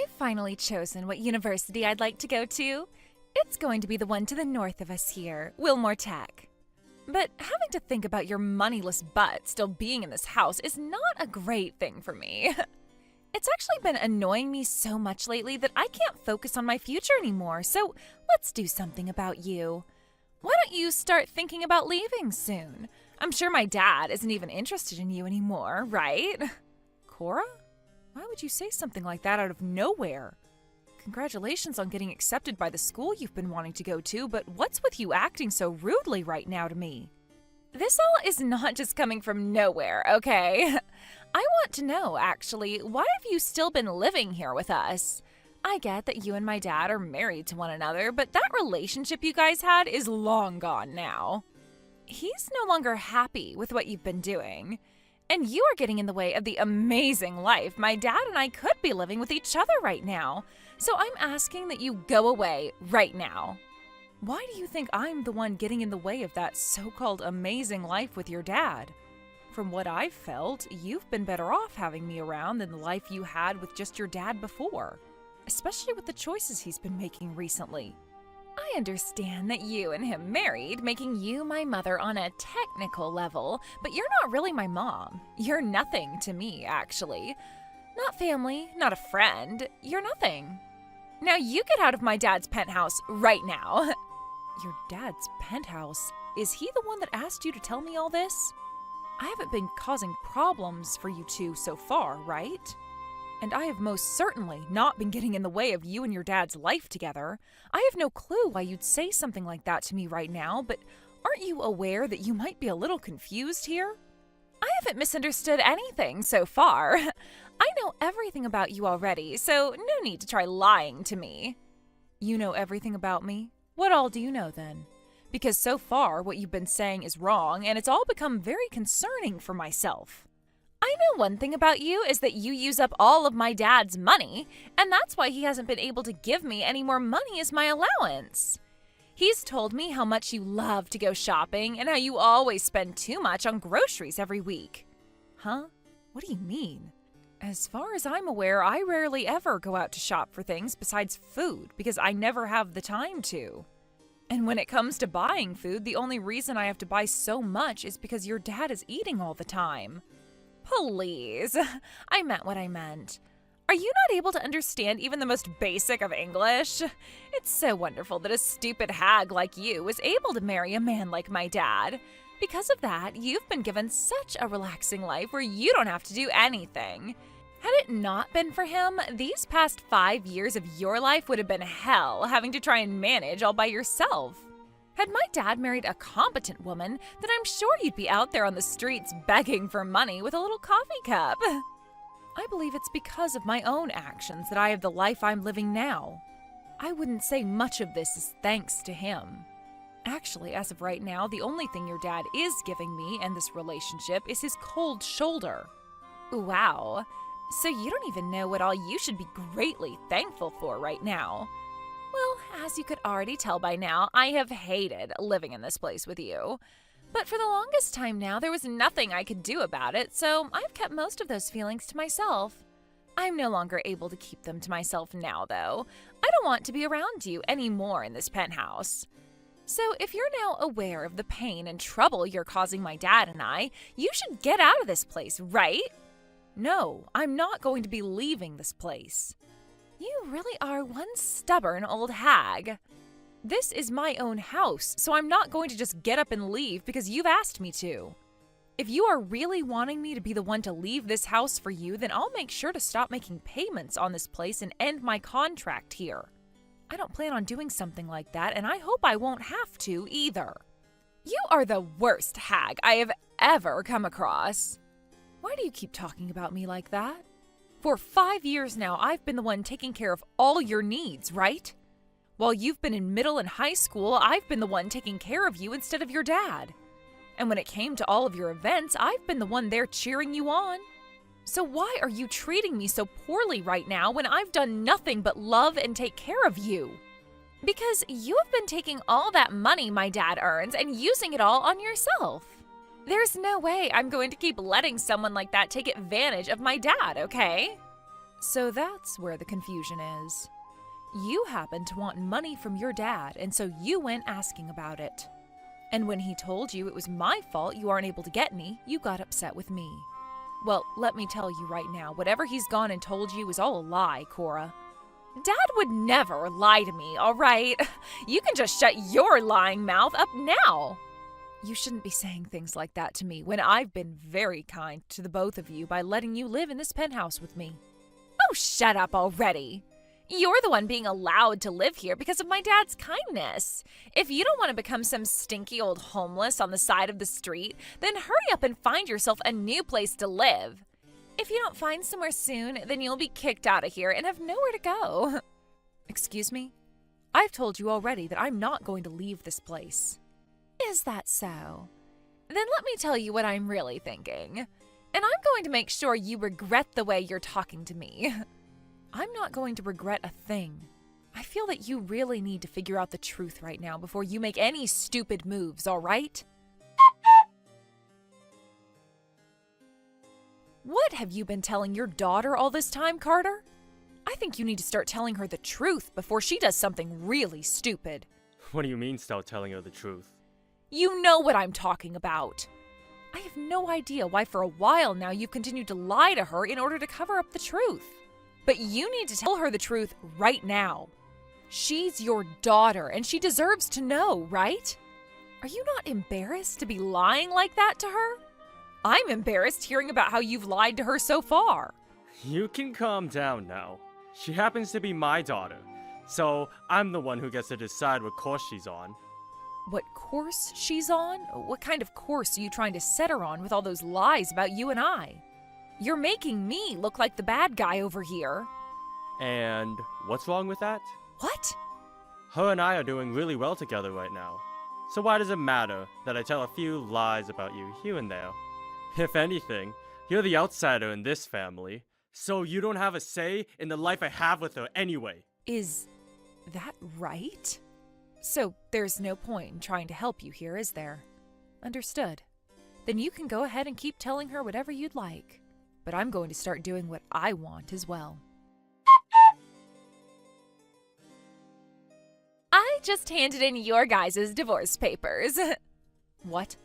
I've finally chosen what university I'd like to go to. It's going to be the one to the north of us here, Wilmore Tech. But having to think about your moneyless butt still being in this house is not a great thing for me. It's actually been annoying me so much lately that I can't focus on my future anymore, so let's do something about you. Why don't you start thinking about leaving soon? I'm sure my dad isn't even interested in you anymore, right? Cora? Why would you say something like that out of nowhere? Congratulations on getting accepted by the school you've been wanting to go to, but what's with you acting so rudely right now to me? This all is not just coming from nowhere, okay? I want to know, actually, why have you still been living here with us? I get that you and my dad are married to one another, but that relationship you guys had is long gone now. He's no longer happy with what you've been doing. And you are getting in the way of the amazing life my dad and I could be living with each other right now. So I'm asking that you go away right now. Why do you think I'm the one getting in the way of that so-called amazing life with your dad? From what I've felt, you've been better off having me around than the life you had with just your dad before, especially with the choices he's been making recently. I understand that you and him married, making you my mother on a technical level, but you're not really my mom. You're nothing to me, actually. Not family, not a friend. You're nothing. Now you get out of my dad's penthouse right now. Your dad's penthouse? Is he the one that asked you to tell me all this? I haven't been causing problems for you two so far, right? And I have most certainly not been getting in the way of you and your dad's life together. I have no clue why you'd say something like that to me right now, but aren't you aware that you might be a little confused here? I haven't misunderstood anything so far. I know everything about you already, so no need to try lying to me. You know everything about me? What all do you know then? Because so far what you've been saying is wrong, and it's all become very concerning for myself. I know one thing about you is that you use up all of my dad's money, and that's why he hasn't been able to give me any more money as my allowance. He's told me how much you love to go shopping and how you always spend too much on groceries every week. Huh? What do you mean? As far as I'm aware, I rarely ever go out to shop for things besides food because I never have the time to. And when it comes to buying food, the only reason I have to buy so much is because your dad is eating all the time. Please, I meant what I meant. Are you not able to understand even the most basic of English? It's so wonderful that a stupid hag like you was able to marry a man like my dad. Because of that, you've been given such a relaxing life where you don't have to do anything. Had it not been for him, these past 5 years of your life would have been hell, having to try and manage all by yourself. Had my dad married a competent woman, then I'm sure you'd be out there on the streets begging for money with a little coffee cup. I believe it's because of my own actions that I have the life I'm living now. I wouldn't say much of this is thanks to him. Actually, as of right now, the only thing your dad is giving me and this relationship is his cold shoulder. Wow. So you don't even know what all you should be greatly thankful for right now. Well, as you could already tell by now, I have hated living in this place with you. But for the longest time now, there was nothing I could do about it, so I've kept most of those feelings to myself. I'm no longer able to keep them to myself now, though. I don't want to be around you anymore in this penthouse. So if you're now aware of the pain and trouble you're causing my dad and I, you should get out of this place, right? No, I'm not going to be leaving this place. You really are one stubborn old hag. This is my own house, so I'm not going to just get up and leave because you've asked me to. If you are really wanting me to be the one to leave this house for you, then I'll make sure to stop making payments on this place and end my contract here. I don't plan on doing something like that, and I hope I won't have to either. You are the worst hag I have ever come across. Why do you keep talking about me like that? For 5 years now, I've been the one taking care of all your needs, right? While you've been in middle and high school, I've been the one taking care of you instead of your dad. And when it came to all of your events, I've been the one there cheering you on. So why are you treating me so poorly right now when I've done nothing but love and take care of you? Because you have been taking all that money my dad earns and using it all on yourself. There's no way I'm going to keep letting someone like that take advantage of my dad, okay? So that's where the confusion is. You happen to want money from your dad, and so you went asking about it. And when he told you it was my fault you aren't able to get any, you got upset with me. Well, let me tell you right now, whatever he's gone and told you is all a lie, Cora. Dad would never lie to me, all right? You can just shut your lying mouth up now. You shouldn't be saying things like that to me when I've been very kind to the both of you by letting you live in this penthouse with me. Oh, shut up already. You're the one being allowed to live here because of my dad's kindness. If you don't want to become some stinky old homeless on the side of the street, then hurry up and find yourself a new place to live. If you don't find somewhere soon, then you'll be kicked out of here and have nowhere to go. Excuse me? I've told you already that I'm not going to leave this place. Is that so? Then let me tell you what I'm really thinking. And I'm going to make sure you regret the way you're talking to me. I'm not going to regret a thing. I feel that you really need to figure out the truth right now before you make any stupid moves, all right? What have you been telling your daughter all this time, Carter? I think you need to start telling her the truth before she does something really stupid. What do you mean start telling her the truth? You know what I'm talking about. I have no idea why for a while now you've continued to lie to her in order to cover up the truth. But you need to tell her the truth right now. She's your daughter, and she deserves to know, right? Are you not embarrassed to be lying like that to her? I'm embarrassed hearing about how you've lied to her so far. You can calm down now. She happens to be my daughter, so I'm the one who gets to decide what course she's on. What course she's on? What kind of course are you trying to set her on with all those lies about you and I? You're making me look like the bad guy over here. And what's wrong with that? What? Her and I are doing really well together right now. So why does it matter that I tell a few lies about you here and there? If anything, you're the outsider in this family, so you don't have a say in the life I have with her anyway. Is that right? So there's no point in trying to help you here, is there? Understood. Then you can go ahead and keep telling her whatever you'd like. But I'm going to start doing what I want as well. I just handed in your guys' divorce papers. What?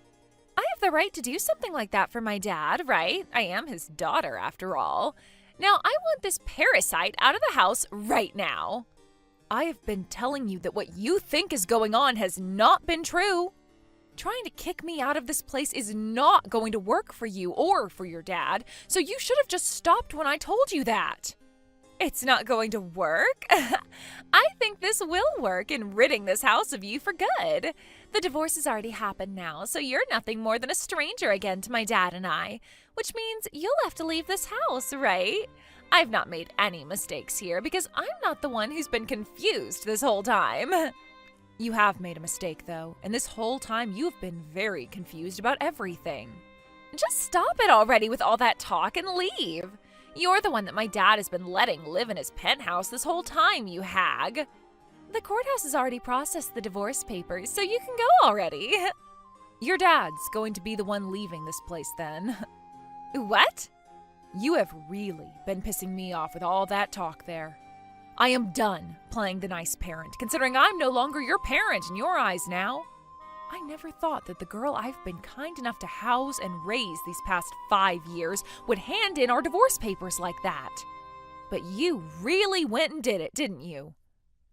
I have the right to do something like that for my dad, right? I am his daughter, after all. Now, I want this parasite out of the house right now. I have been telling you that what you think is going on has not been true. Trying to kick me out of this place is not going to work for you or for your dad, so you should have just stopped when I told you that. It's not going to work? I think this will work in ridding this house of you for good. The divorce has already happened now, so you're nothing more than a stranger again to my dad and I, which means you'll have to leave this house, right? I've not made any mistakes here because I'm not the one who's been confused this whole time. You have made a mistake, though, and this whole time you've been very confused about everything. Just stop it already with all that talk and leave. You're the one that my dad has been letting live in his penthouse this whole time, you hag. The courthouse has already processed the divorce papers, so you can go already. Your dad's going to be the one leaving this place then. What? You have really been pissing me off with all that talk there. I am done playing the nice parent, considering I'm no longer your parent in your eyes now. I never thought that the girl I've been kind enough to house and raise these past 5 years would hand in our divorce papers like that. But you really went and did it, didn't you?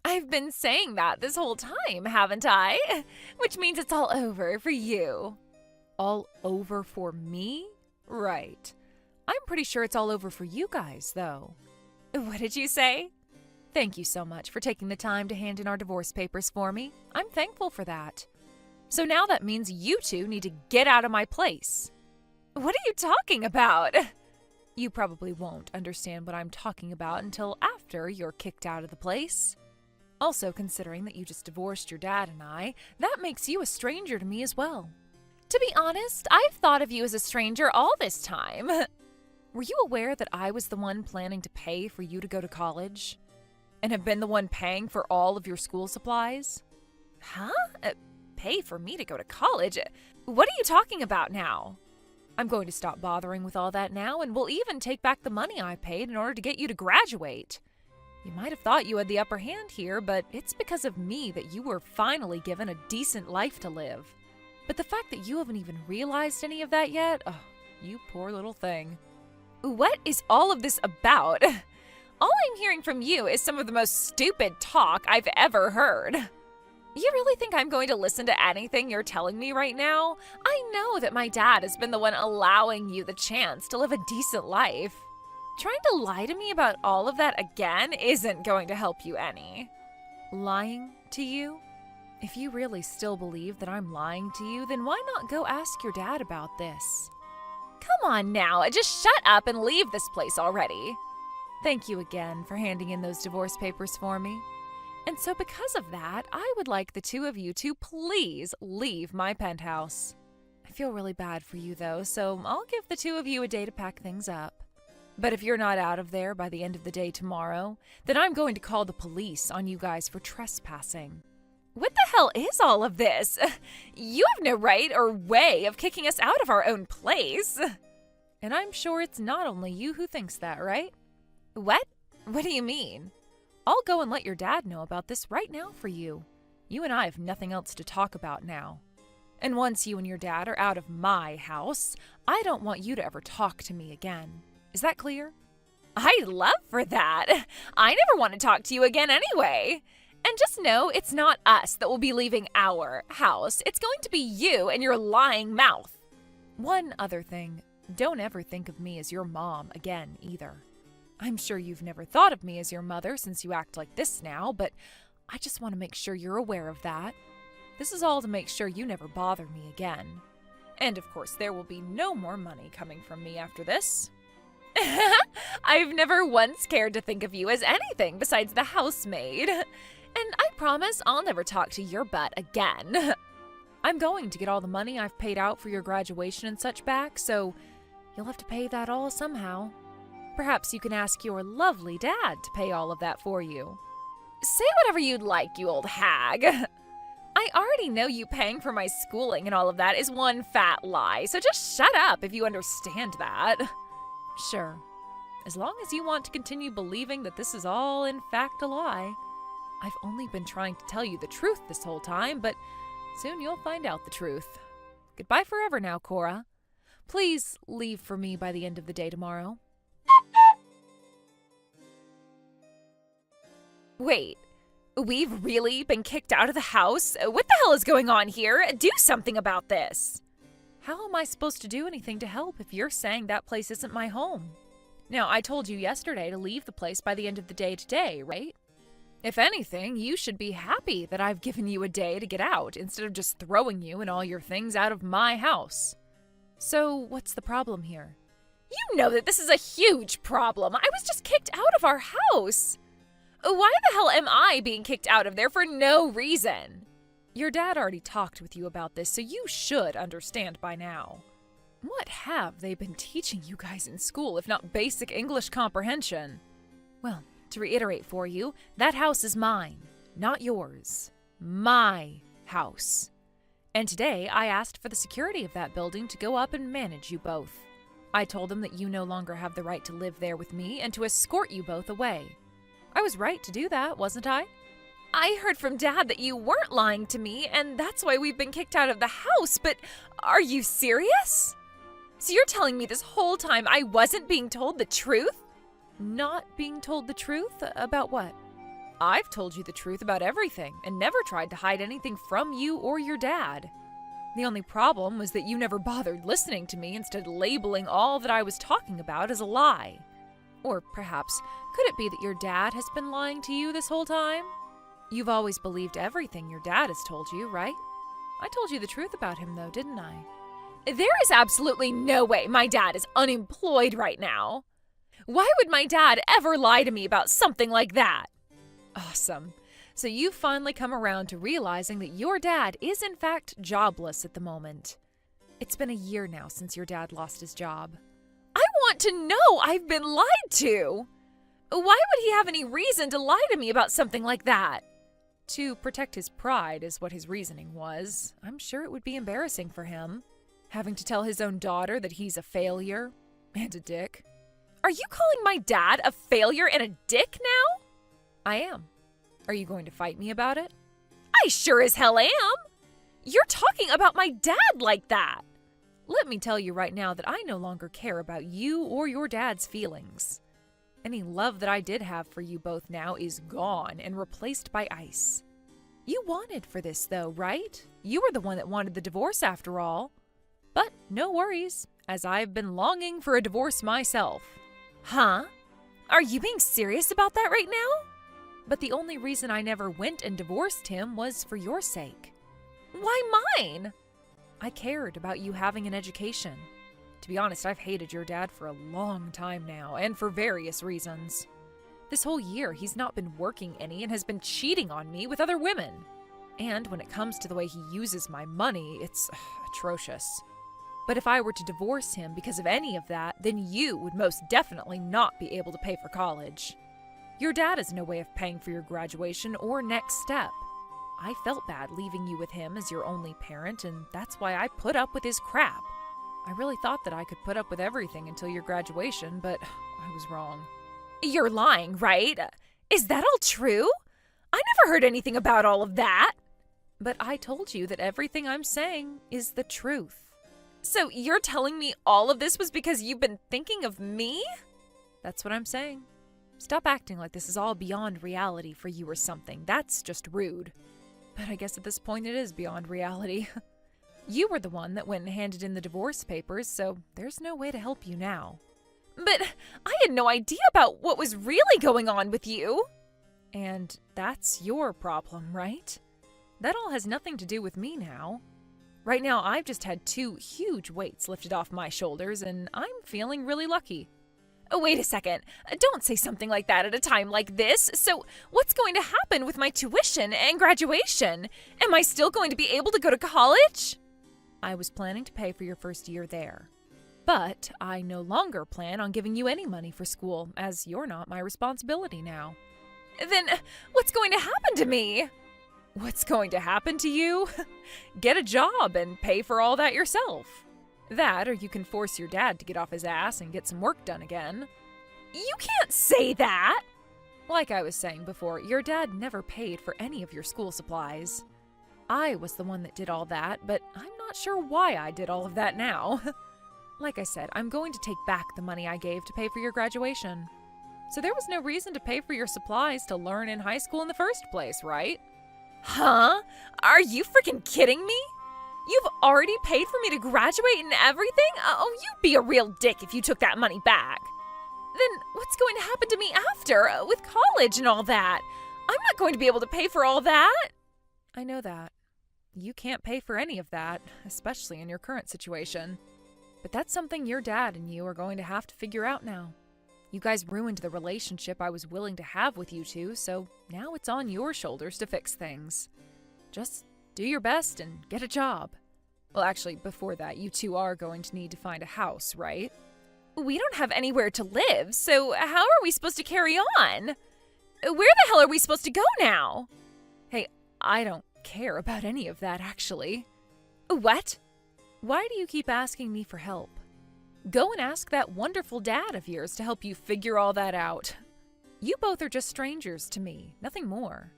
I've been saying that this whole time, haven't I? Which means it's all over for you. All over for me? Right. I'm pretty sure it's all over for you guys, though. What did you say? Thank you so much for taking the time to hand in our divorce papers for me. I'm thankful for that. So now that means you two need to get out of my place. What are you talking about? You probably won't understand what I'm talking about until after you're kicked out of the place. Also, considering that you just divorced your dad and I, that makes you a stranger to me as well. To be honest, I've thought of you as a stranger all this time. Were you aware that I was the one planning to pay for you to go to college? And have been the one paying for all of your school supplies? Huh? Pay for me to go to college? What are you talking about now? I'm going to stop bothering with all that now, and we'll even take back the money I paid in order to get you to graduate. You might have thought you had the upper hand here, but it's because of me that you were finally given a decent life to live. But the fact that you haven't even realized any of that yet, oh, you poor little thing. What is all of this about? All I'm hearing from you is some of the most stupid talk I've ever heard. You really think I'm going to listen to anything you're telling me right now? I know that my dad has been the one allowing you the chance to live a decent life. Trying to lie to me about all of that again isn't going to help you any. Lying to you? If you really still believe that I'm lying to you, then why not go ask your dad about this? Come on now, just shut up and leave this place already. Thank you again for handing in those divorce papers for me. And so because of that, I would like the two of you to please leave my penthouse. I feel really bad for you though, so I'll give the two of you a day to pack things up. But if you're not out of there by the end of the day tomorrow, then I'm going to call the police on you guys for trespassing. What the hell is all of this? You have no right or way of kicking us out of our own place. And I'm sure it's not only you who thinks that, right? What? What do you mean? I'll go and let your dad know about this right now for you. You and I have nothing else to talk about now. And once you and your dad are out of my house, I don't want you to ever talk to me again. Is that clear? I'd love for that. I never want to talk to you again anyway. And just know it's not us that will be leaving our house. It's going to be you and your lying mouth. One other thing, don't ever think of me as your mom again either. I'm sure you've never thought of me as your mother since you act like this now, but I just want to make sure you're aware of that. This is all to make sure you never bother me again. And of course, there will be no more money coming from me after this. I've never once cared to think of you as anything besides the housemaid. And I promise I'll never talk to your butt again. I'm going to get all the money I've paid out for your graduation and such back, so you'll have to pay that all somehow. Perhaps you can ask your lovely dad to pay all of that for you. Say whatever you'd like, you old hag. I already know you paying for my schooling and all of that is one fat lie, so just shut up if you understand that. Sure, as long as you want to continue believing that this is all in fact a lie. I've only been trying to tell you the truth this whole time, but soon you'll find out the truth. Goodbye forever now, Cora. Please leave for me by the end of the day tomorrow. Wait, we've really been kicked out of the house? What the hell is going on here? Do something about this. How am I supposed to do anything to help if you're saying that place isn't my home? Now, I told you yesterday to leave the place by the end of the day today, right? If anything, you should be happy that I've given you a day to get out instead of just throwing you and all your things out of my house. So, what's the problem here? You know that this is a huge problem. I was just kicked out of our house. Why the hell am I being kicked out of there for no reason? Your dad already talked with you about this, so you should understand by now. What have they been teaching you guys in school if not basic English comprehension? Well, to reiterate for you, that house is mine, not yours. My house. And today I asked for the security of that building to go up and manage you both. I told them that you no longer have the right to live there with me and to escort you both away. I was right to do that, wasn't I? I heard from Dad that you weren't lying to me, and that's why we've been kicked out of the house, but are you serious? So you're telling me this whole time I wasn't being told the truth? Not being told the truth? About what? I've told you the truth about everything, and never tried to hide anything from you or your dad. The only problem was that you never bothered listening to me, instead labeling all that I was talking about as a lie. Or perhaps, could it be that your dad has been lying to you this whole time? You've always believed everything your dad has told you, right? I told you the truth about him, though, didn't I? There is absolutely no way my dad is unemployed right now. Why would my dad ever lie to me about something like that? Awesome. So you've finally come around to realizing that your dad is in fact jobless at the moment. It's been a year now since your dad lost his job. I want to know I've been lied to. Why would he have any reason to lie to me about something like that? To protect his pride is what his reasoning was. I'm sure it would be embarrassing for him. Having to tell his own daughter that he's a failure and a dick. Are you calling my dad a failure and a dick now? I am. Are you going to fight me about it? I sure as hell am. You're talking about my dad like that. Let me tell you right now that I no longer care about you or your dad's feelings. Any love that I did have for you both now is gone and replaced by ice. You wanted for this though, right? You were the one that wanted the divorce after all. But no worries, as I've been longing for a divorce myself. Huh? Are you being serious about that right now? But the only reason I never went and divorced him was for your sake. Why mine? I cared about you having an education. To be honest, I've hated your dad for a long time now, and for various reasons. This whole year, he's not been working any and has been cheating on me with other women. And when it comes to the way he uses my money, it's atrocious. But if I were to divorce him because of any of that, then you would most definitely not be able to pay for college. Your dad has no way of paying for your graduation or next step. I felt bad leaving you with him as your only parent, and that's why I put up with his crap. I really thought that I could put up with everything until your graduation, but I was wrong. You're lying, right? Is that all true? I never heard anything about all of that. But I told you that everything I'm saying is the truth. So you're telling me all of this was because you've been thinking of me? That's what I'm saying. Stop acting like this is all beyond reality for you or something. That's just rude. But I guess at this point it is beyond reality. You were the one that went and handed in the divorce papers, so there's no way to help you now. But I had no idea about what was really going on with you. And that's your problem, right? That all has nothing to do with me now. Right now, I've just had 2 huge weights lifted off my shoulders, and I'm feeling really lucky. Oh, wait a second. Don't say something like that at a time like this. So what's going to happen with my tuition and graduation? Am I still going to be able to go to college? I was planning to pay for your first year there. But I no longer plan on giving you any money for school, as you're not my responsibility now. Then what's going to happen to me? What's going to happen to you? Get a job and pay for all that yourself. That, or you can force your dad to get off his ass and get some work done again. You can't say that! Like I was saying before, your dad never paid for any of your school supplies. I was the one that did all that, but I'm not sure why I did all of that now. Like I said, I'm going to take back the money I gave to pay for your graduation. So there was no reason to pay for your supplies to learn in high school in the first place, right? Huh? Are you freaking kidding me? You've already paid for me to graduate and everything? Oh, you'd be a real dick if you took that money back. Then what's going to happen to me after, with college and all that? I'm not going to be able to pay for all that. I know that. You can't pay for any of that, especially in your current situation. But that's something your dad and you are going to have to figure out now. You guys ruined the relationship I was willing to have with you two, so now it's on your shoulders to fix things. Just do your best and get a job. Well, actually, before that, you two are going to need to find a house, right? We don't have anywhere to live, so how are we supposed to carry on? Where the hell are we supposed to go now? Hey, I don't care about any of that, actually. What? Why do you keep asking me for help? Go and ask that wonderful dad of yours to help you figure all that out. You both are just strangers to me, nothing more.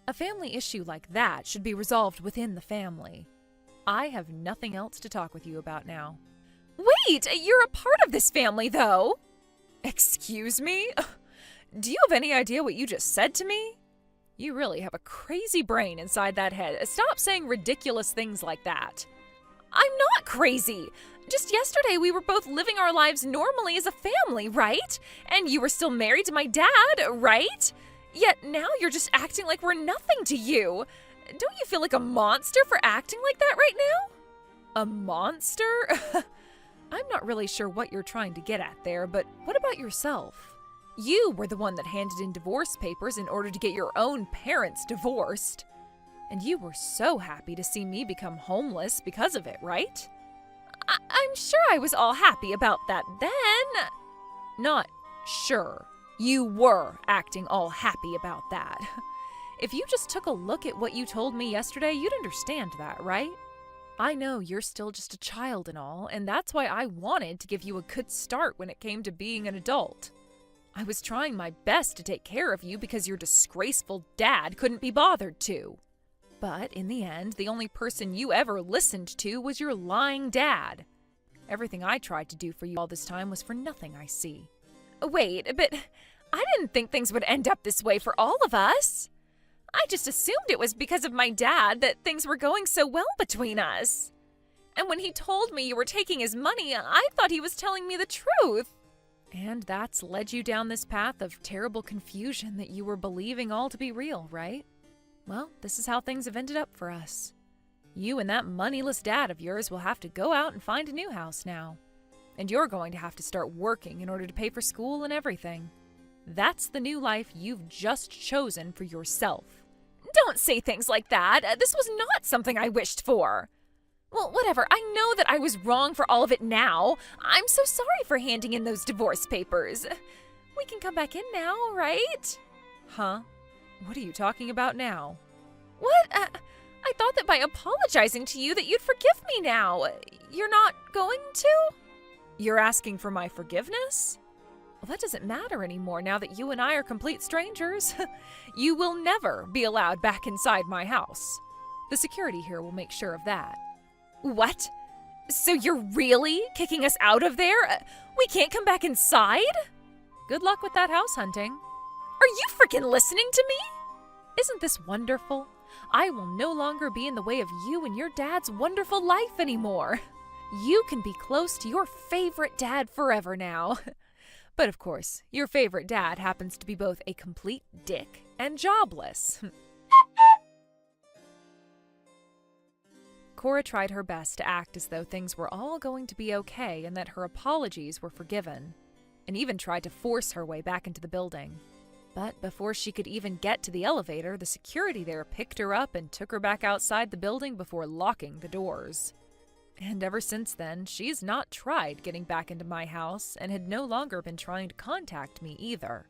A family issue like that should be resolved within the family. I have nothing else to talk with you about now. Wait, you're a part of this family, though. Excuse me? Do you have any idea what you just said to me? You really have a crazy brain inside that head. Stop saying ridiculous things like that. I'm not crazy. Just yesterday we were both living our lives normally as a family, right? And you were still married to my dad, right? Yet now you're just acting like we're nothing to you. Don't you feel like a monster for acting like that right now? A monster? I'm not really sure what you're trying to get at there, but what about yourself? You were the one that handed in divorce papers in order to get your own parents divorced. And you were so happy to see me become homeless because of it, right? I'm sure I was all happy about that then. Not sure. You were acting all happy about that. If you just took a look at what you told me yesterday, you'd understand that, right? I know you're still just a child and all, and that's why I wanted to give you a good start when it came to being an adult. I was trying my best to take care of you because your disgraceful dad couldn't be bothered to. But in the end, the only person you ever listened to was your lying dad. Everything I tried to do for you all this time was for nothing, I see. Wait, but I didn't think things would end up this way for all of us. I just assumed it was because of my dad that things were going so well between us. And when he told me you were taking his money, I thought he was telling me the truth. And that's led you down this path of terrible confusion that you were believing all to be real, right? Well, this is how things have ended up for us. You and that moneyless dad of yours will have to go out and find a new house now. And you're going to have to start working in order to pay for school and everything. That's the new life you've just chosen for yourself. Don't say things like that. This was not something I wished for. Well, whatever. I know that I was wrong for all of it now. I'm so sorry for handing in those divorce papers. We can come back in now, right? Huh? What are you talking about now? What? I thought that by apologizing to you that you'd forgive me now. You're not going to? You're asking for my forgiveness? Well, that doesn't matter anymore now that you and I are complete strangers. You will never be allowed back inside my house. The security here will make sure of that. What? So you're really kicking us out of there? We can't come back inside? Good luck with that house hunting. Are you freaking listening to me? Isn't this wonderful? I will no longer be in the way of you and your dad's wonderful life anymore. You can be close to your favorite dad forever now. But of course, your favorite dad happens to be both a complete dick and jobless. Cora tried her best to act as though things were all going to be okay and that her apologies were forgiven, and even tried to force her way back into the building. But before she could even get to the elevator, the security there picked her up and took her back outside the building before locking the doors. And ever since then, she's not tried getting back into my house and had no longer been trying to contact me either.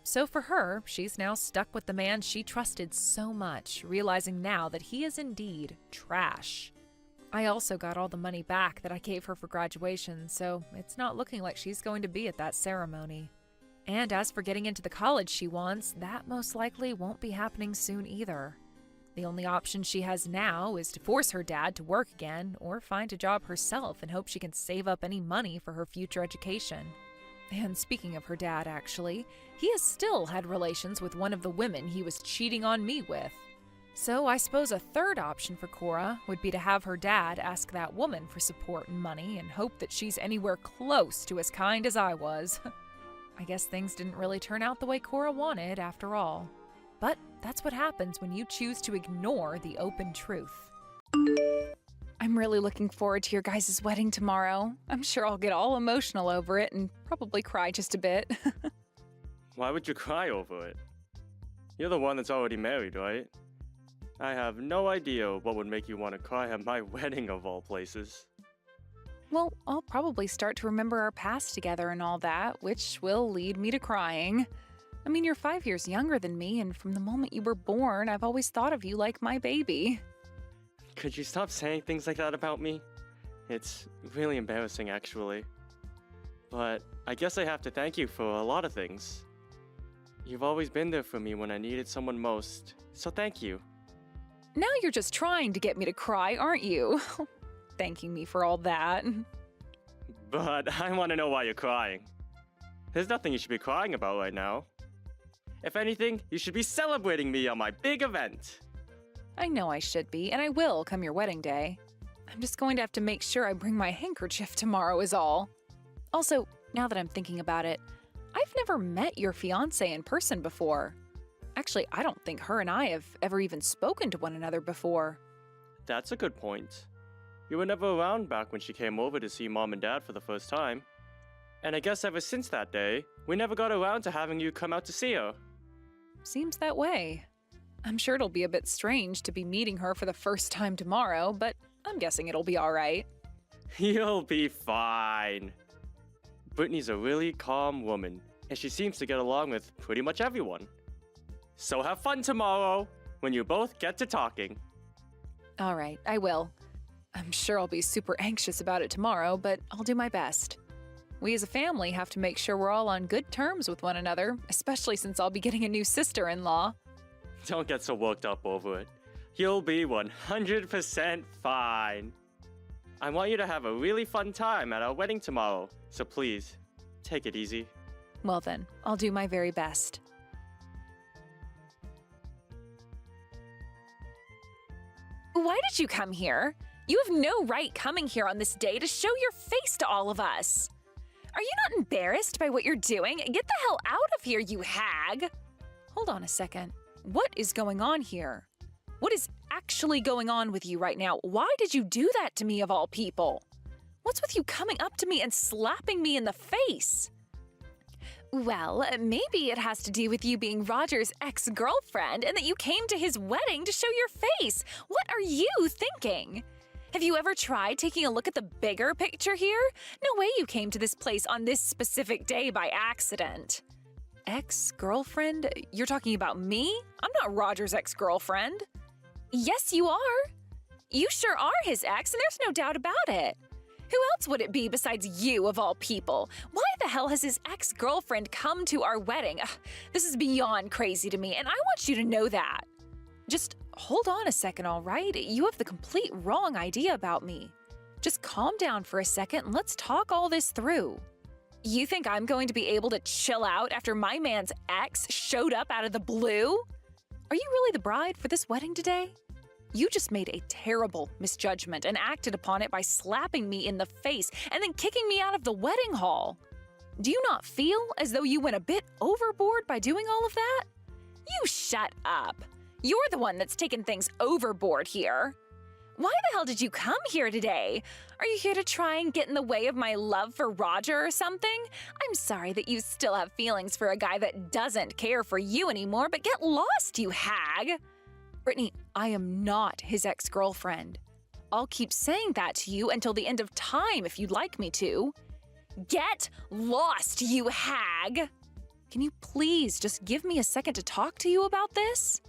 So for her, she's now stuck with the man she trusted so much, realizing now that he is indeed trash. I also got all the money back that I gave her for graduation, so it's not looking like she's going to be at that ceremony. And as for getting into the college she wants, that most likely won't be happening soon either. The only option she has now is to force her dad to work again or find a job herself and hope she can save up any money for her future education. And speaking of her dad, actually, he has still had relations with one of the women he was cheating on me with. So I suppose a third option for Cora would be to have her dad ask that woman for support and money and hope that she's anywhere close to as kind as I was. I guess things didn't really turn out the way Cora wanted after all. But that's what happens when you choose to ignore the open truth. I'm really looking forward to your guys' wedding tomorrow. I'm sure I'll get all emotional over it and probably cry just a bit. Why would you cry over it? You're the one that's already married, right? I have no idea what would make you want to cry at my wedding of all places. Well, I'll probably start to remember our past together and all that, which will lead me to crying. I mean, you're 5 years younger than me, and from the moment you were born, I've always thought of you like my baby. Could you stop saying things like that about me? It's really embarrassing, actually. But I guess I have to thank you for a lot of things. You've always been there for me when I needed someone most, so thank you. Now you're just trying to get me to cry, aren't you? Thanking me for all that. But I want to know why you're crying. There's nothing you should be crying about right now. If anything, you should be celebrating me on my big event. I know I should be, and I will come your wedding day. I'm just going to have to make sure I bring my handkerchief tomorrow is all. Also, now that I'm thinking about it, I've never met your fiancé in person before. Actually, I don't think her and I have ever even spoken to one another before. That's a good point. You were never around back when she came over to see Mom and Dad for the first time. And I guess ever since that day, we never got around to having you come out to see her. Seems that way. I'm sure it'll be a bit strange to be meeting her for the first time tomorrow, but I'm guessing it'll be alright. You'll be fine. Brittany's a really calm woman, and she seems to get along with pretty much everyone. So have fun tomorrow, when you both get to talking. Alright, I will. I'm sure I'll be super anxious about it tomorrow, but I'll do my best. We as a family have to make sure we're all on good terms with one another, especially since I'll be getting a new sister-in-law. Don't get so worked up over it. You'll be 100% fine. I want you to have a really fun time at our wedding tomorrow, so please, take it easy. Well then, I'll do my very best. Why did you come here? You have no right coming here on this day to show your face to all of us. Are you not embarrassed by what you're doing? Get the hell out of here, you hag! Hold on a second. What is going on here? What is actually going on with you right now? Why did you do that to me of all people? What's with you coming up to me and slapping me in the face? Well, maybe it has to do with you being Roger's ex-girlfriend and that you came to his wedding to show your face. What are you thinking? Have you ever tried taking a look at the bigger picture here? No way you came to this place on this specific day by accident. Ex-girlfriend? You're talking about me? I'm not Roger's ex-girlfriend. Yes, you are. You sure are his ex, and there's no doubt about it. Who else would it be besides you, of all people? Why the hell has his ex-girlfriend come to our wedding? Ugh, this is beyond crazy to me, and I want you to know that. Just hold on a second, all right? You have the complete wrong idea about me. Just calm down for a second and let's talk all this through. You think I'm going to be able to chill out after my man's ex showed up out of the blue? Are you really the bride for this wedding today? You just made a terrible misjudgment and acted upon it by slapping me in the face and then kicking me out of the wedding hall. Do you not feel as though you went a bit overboard by doing all of that? You shut up. You're the one that's taken things overboard here. Why the hell did you come here today? Are you here to try and get in the way of my love for Roger or something? I'm sorry that you still have feelings for a guy that doesn't care for you anymore, but get lost, you hag! Brittany, I am not his ex-girlfriend. I'll keep saying that to you until the end of time if you'd like me to. Get lost, you hag! Can you please just give me a second to talk to you about this?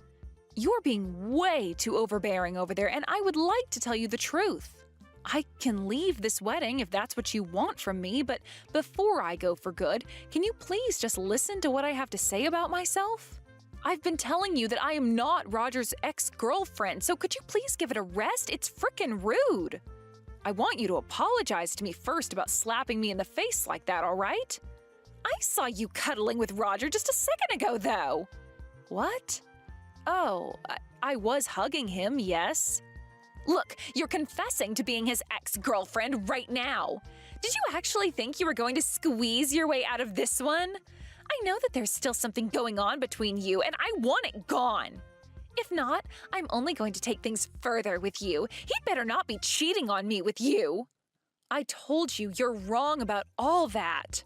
You're being way too overbearing over there, and I would like to tell you the truth. I can leave this wedding if that's what you want from me, but before I go for good, can you please just listen to what I have to say about myself? I've been telling you that I am not Roger's ex-girlfriend, so could you please give it a rest? It's frickin' rude. I want you to apologize to me first about slapping me in the face like that, all right? I saw you cuddling with Roger just a second ago, though. What? Oh, I was hugging him, yes. Look, you're confessing to being his ex-girlfriend right now. Did you actually think you were going to squeeze your way out of this one? I know that there's still something going on between you, and I want it gone. If not, I'm only going to take things further with you. He'd better not be cheating on me with you. I told you you're wrong about all that.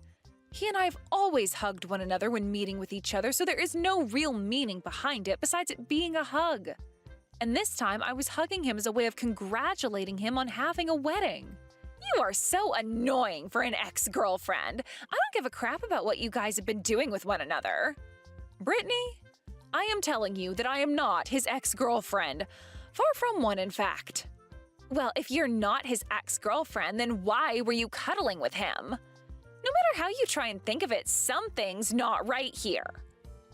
He and I have always hugged one another when meeting with each other, so there is no real meaning behind it besides it being a hug. And this time, I was hugging him as a way of congratulating him on having a wedding. You are so annoying for an ex-girlfriend. I don't give a crap about what you guys have been doing with one another. Brittany, I am telling you that I am not his ex-girlfriend. Far from one, in fact. Well, if you're not his ex-girlfriend, then why were you cuddling with him? No matter how you try and think of it, something's not right here.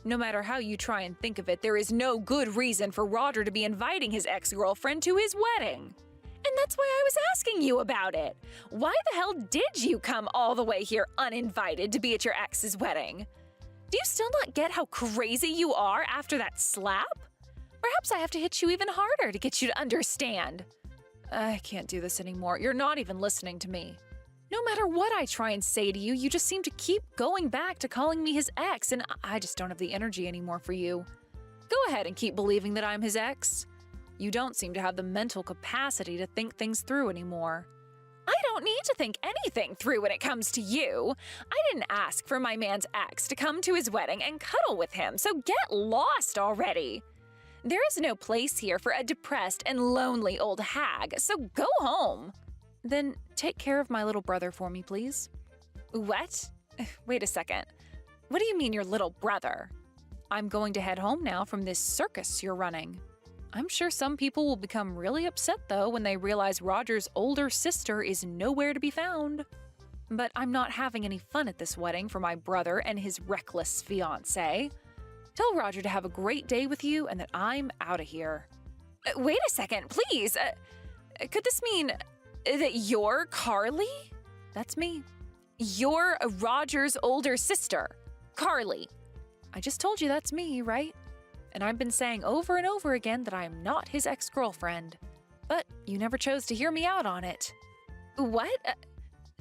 No matter how you try and think of it, there is no good reason for Roger to be inviting his ex-girlfriend to his wedding. And that's why I was asking you about it. Why the hell did you come all the way here uninvited to be at your ex's wedding? Do you still not get how crazy you are after that slap? Perhaps I have to hit you even harder to get you to understand. I can't do this anymore. You're not even listening to me. No matter what I try and say to you, you just seem to keep going back to calling me his ex, and I just don't have the energy anymore for you. Go ahead and keep believing that I'm his ex. You don't seem to have the mental capacity to think things through anymore. I don't need to think anything through when it comes to you. I didn't ask for my man's ex to come to his wedding and cuddle with him, so get lost already. There is no place here for a depressed and lonely old hag, so go home. Then take care of my little brother for me, please. What? Wait a second. What do you mean your little brother? I'm going to head home now from this circus you're running. I'm sure some people will become really upset, though, when they realize Roger's older sister is nowhere to be found. But I'm not having any fun at this wedding for my brother and his reckless fiancé. Tell Roger to have a great day with you and that I'm out of here. Wait a second, please. Could this mean that you're Carly? That's me. You're Roger's older sister, Carly. I just told you that's me, right? And I've been saying over and over again that I am not his ex-girlfriend. But you never chose to hear me out on it. What?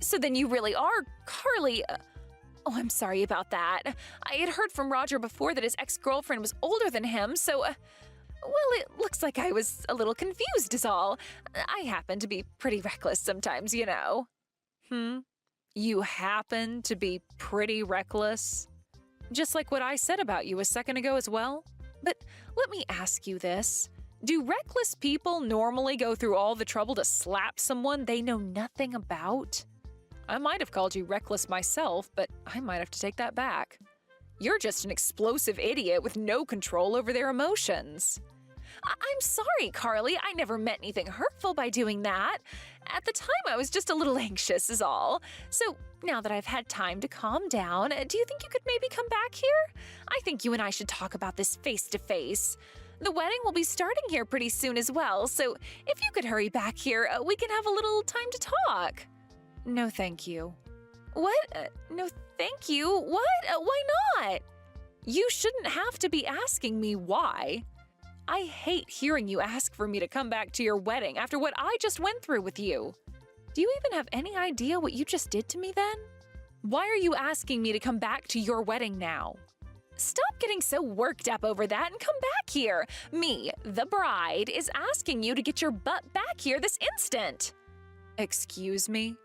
So then you really are Carly. Oh, I'm sorry about that. I had heard from Roger before that his ex-girlfriend was older than him, so, well, it looks like I was a little confused is all. I happen to be pretty reckless sometimes, you know. You happen to be pretty reckless? Just like what I said about you a second ago as well? But let me ask you this. Do reckless people normally go through all the trouble to slap someone they know nothing about? I might have called you reckless myself, but I might have to take that back. You're just an explosive idiot with no control over their emotions. I'm sorry, Carly. I never meant anything hurtful by doing that. At the time, I was just a little anxious is all. So now that I've had time to calm down, do you think you could maybe come back here? I think you and I should talk about this face to face. The wedding will be starting here pretty soon as well, so if you could hurry back here, we can have a little time to talk. No, thank you. What? No, thank you? What? Why not? You shouldn't have to be asking me why. I hate hearing you ask for me to come back to your wedding after what I just went through with you. Do you even have any idea what you just did to me then? Why are you asking me to come back to your wedding now? Stop getting so worked up over that and come back here. Me, the bride, is asking you to get your butt back here this instant. Excuse me?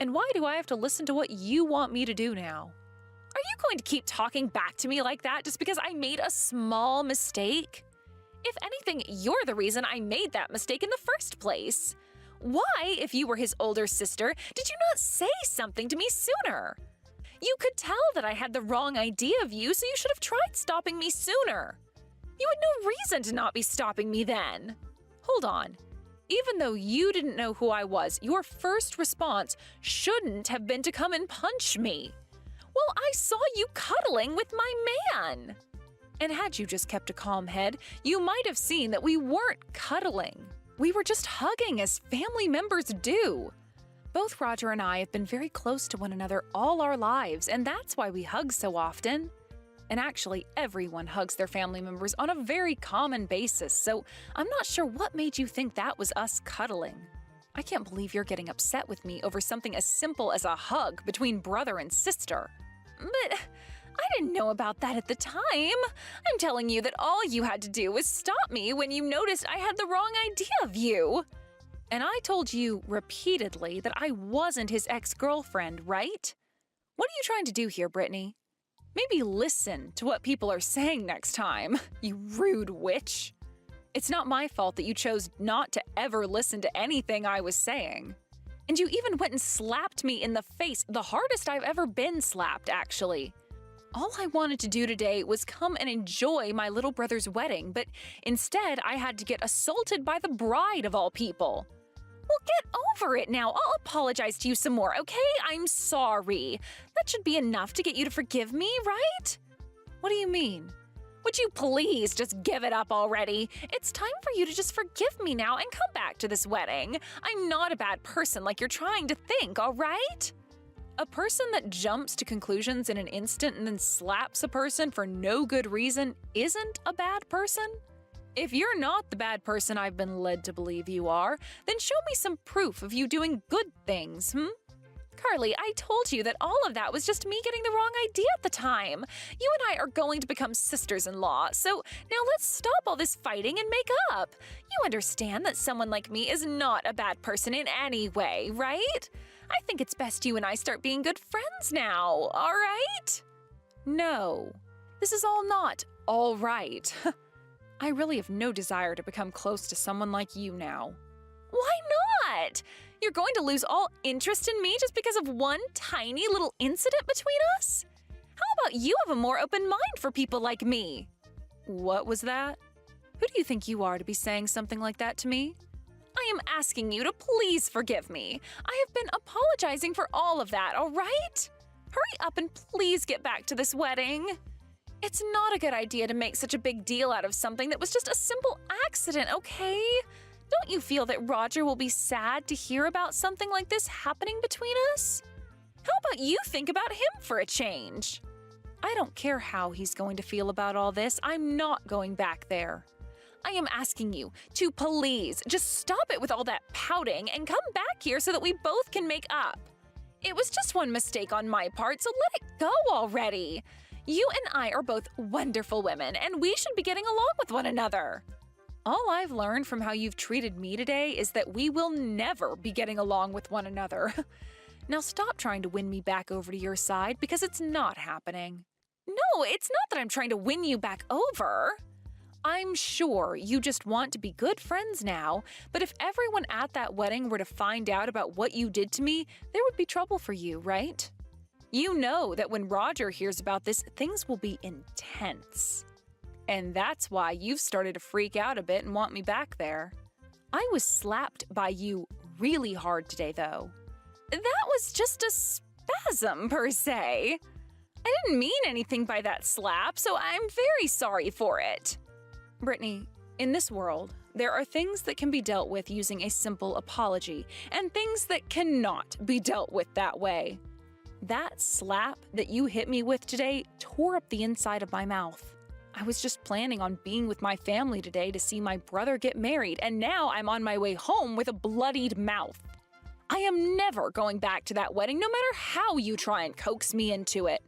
And why do I have to listen to what you want me to do now? Are you going to keep talking back to me like that just because I made a small mistake? If anything, you're the reason I made that mistake in the first place. Why, if you were his older sister, did you not say something to me sooner? You could tell that I had the wrong idea of you, so you should have tried stopping me sooner. You had no reason to not be stopping me then. Hold on. Even though you didn't know who I was, your first response shouldn't have been to come and punch me. Well, I saw you cuddling with my man. And had you just kept a calm head, you might have seen that we weren't cuddling. We were just hugging as family members do. Both Roger and I have been very close to one another all our lives, and that's why we hug so often. And actually, everyone hugs their family members on a very common basis, so I'm not sure what made you think that was us cuddling. I can't believe you're getting upset with me over something as simple as a hug between brother and sister. But I didn't know about that at the time. I'm telling you that all you had to do was stop me when you noticed I had the wrong idea of you. And I told you repeatedly that I wasn't his ex-girlfriend, right? What are you trying to do here, Brittany? Maybe listen to what people are saying next time, you rude witch. It's not my fault that you chose not to ever listen to anything I was saying. And you even went and slapped me in the face, the hardest I've ever been slapped, actually. All I wanted to do today was come and enjoy my little brother's wedding, but instead I had to get assaulted by the bride of all people. Well, get over it now. I'll apologize to you some more, okay? I'm sorry. That should be enough to get you to forgive me, right? What do you mean? Would you please just give it up already? It's time for you to just forgive me now and come back to this wedding. I'm not a bad person like you're trying to think, all right? A person that jumps to conclusions in an instant and then slaps a person for no good reason isn't a bad person? If you're not the bad person I've been led to believe you are, then show me some proof of you doing good things, Carly, I told you that all of that was just me getting the wrong idea at the time. You and I are going to become sisters-in-law, so now let's stop all this fighting and make up. You understand that someone like me is not a bad person in any way, right? I think it's best you and I start being good friends now, all right? No, this is all not all right. I really have no desire to become close to someone like you now. Why not? You're going to lose all interest in me just because of one tiny little incident between us? How about you have a more open mind for people like me? What was that? Who do you think you are to be saying something like that to me? I am asking you to please forgive me. I have been apologizing for all of that, all right? Hurry up and please get back to this wedding. It's not a good idea to make such a big deal out of something that was just a simple accident, okay? Don't you feel that Roger will be sad to hear about something like this happening between us? How about you think about him for a change? I don't care how he's going to feel about all this. I'm not going back there. I am asking you to please just stop it with all that pouting and come back here so that we both can make up. It was just one mistake on my part, so let it go already. You and I are both wonderful women, and we should be getting along with one another. All I've learned from how you've treated me today is that we will never be getting along with one another. Now stop trying to win me back over to your side because it's not happening. No, it's not that I'm trying to win you back over. I'm sure you just want to be good friends now, but if everyone at that wedding were to find out about what you did to me, there would be trouble for you, right? You know that when Roger hears about this, things will be intense. And that's why you've started to freak out a bit and want me back there. I was slapped by you really hard today, though. That was just a spasm, per se. I didn't mean anything by that slap, so I'm very sorry for it. Brittany, in this world, there are things that can be dealt with using a simple apology, and things that cannot be dealt with that way. That slap that you hit me with today tore up the inside of my mouth. I was just planning on being with my family today to see my brother get married, and now I'm on my way home with a bloodied mouth. I am never going back to that wedding, no matter how you try and coax me into it.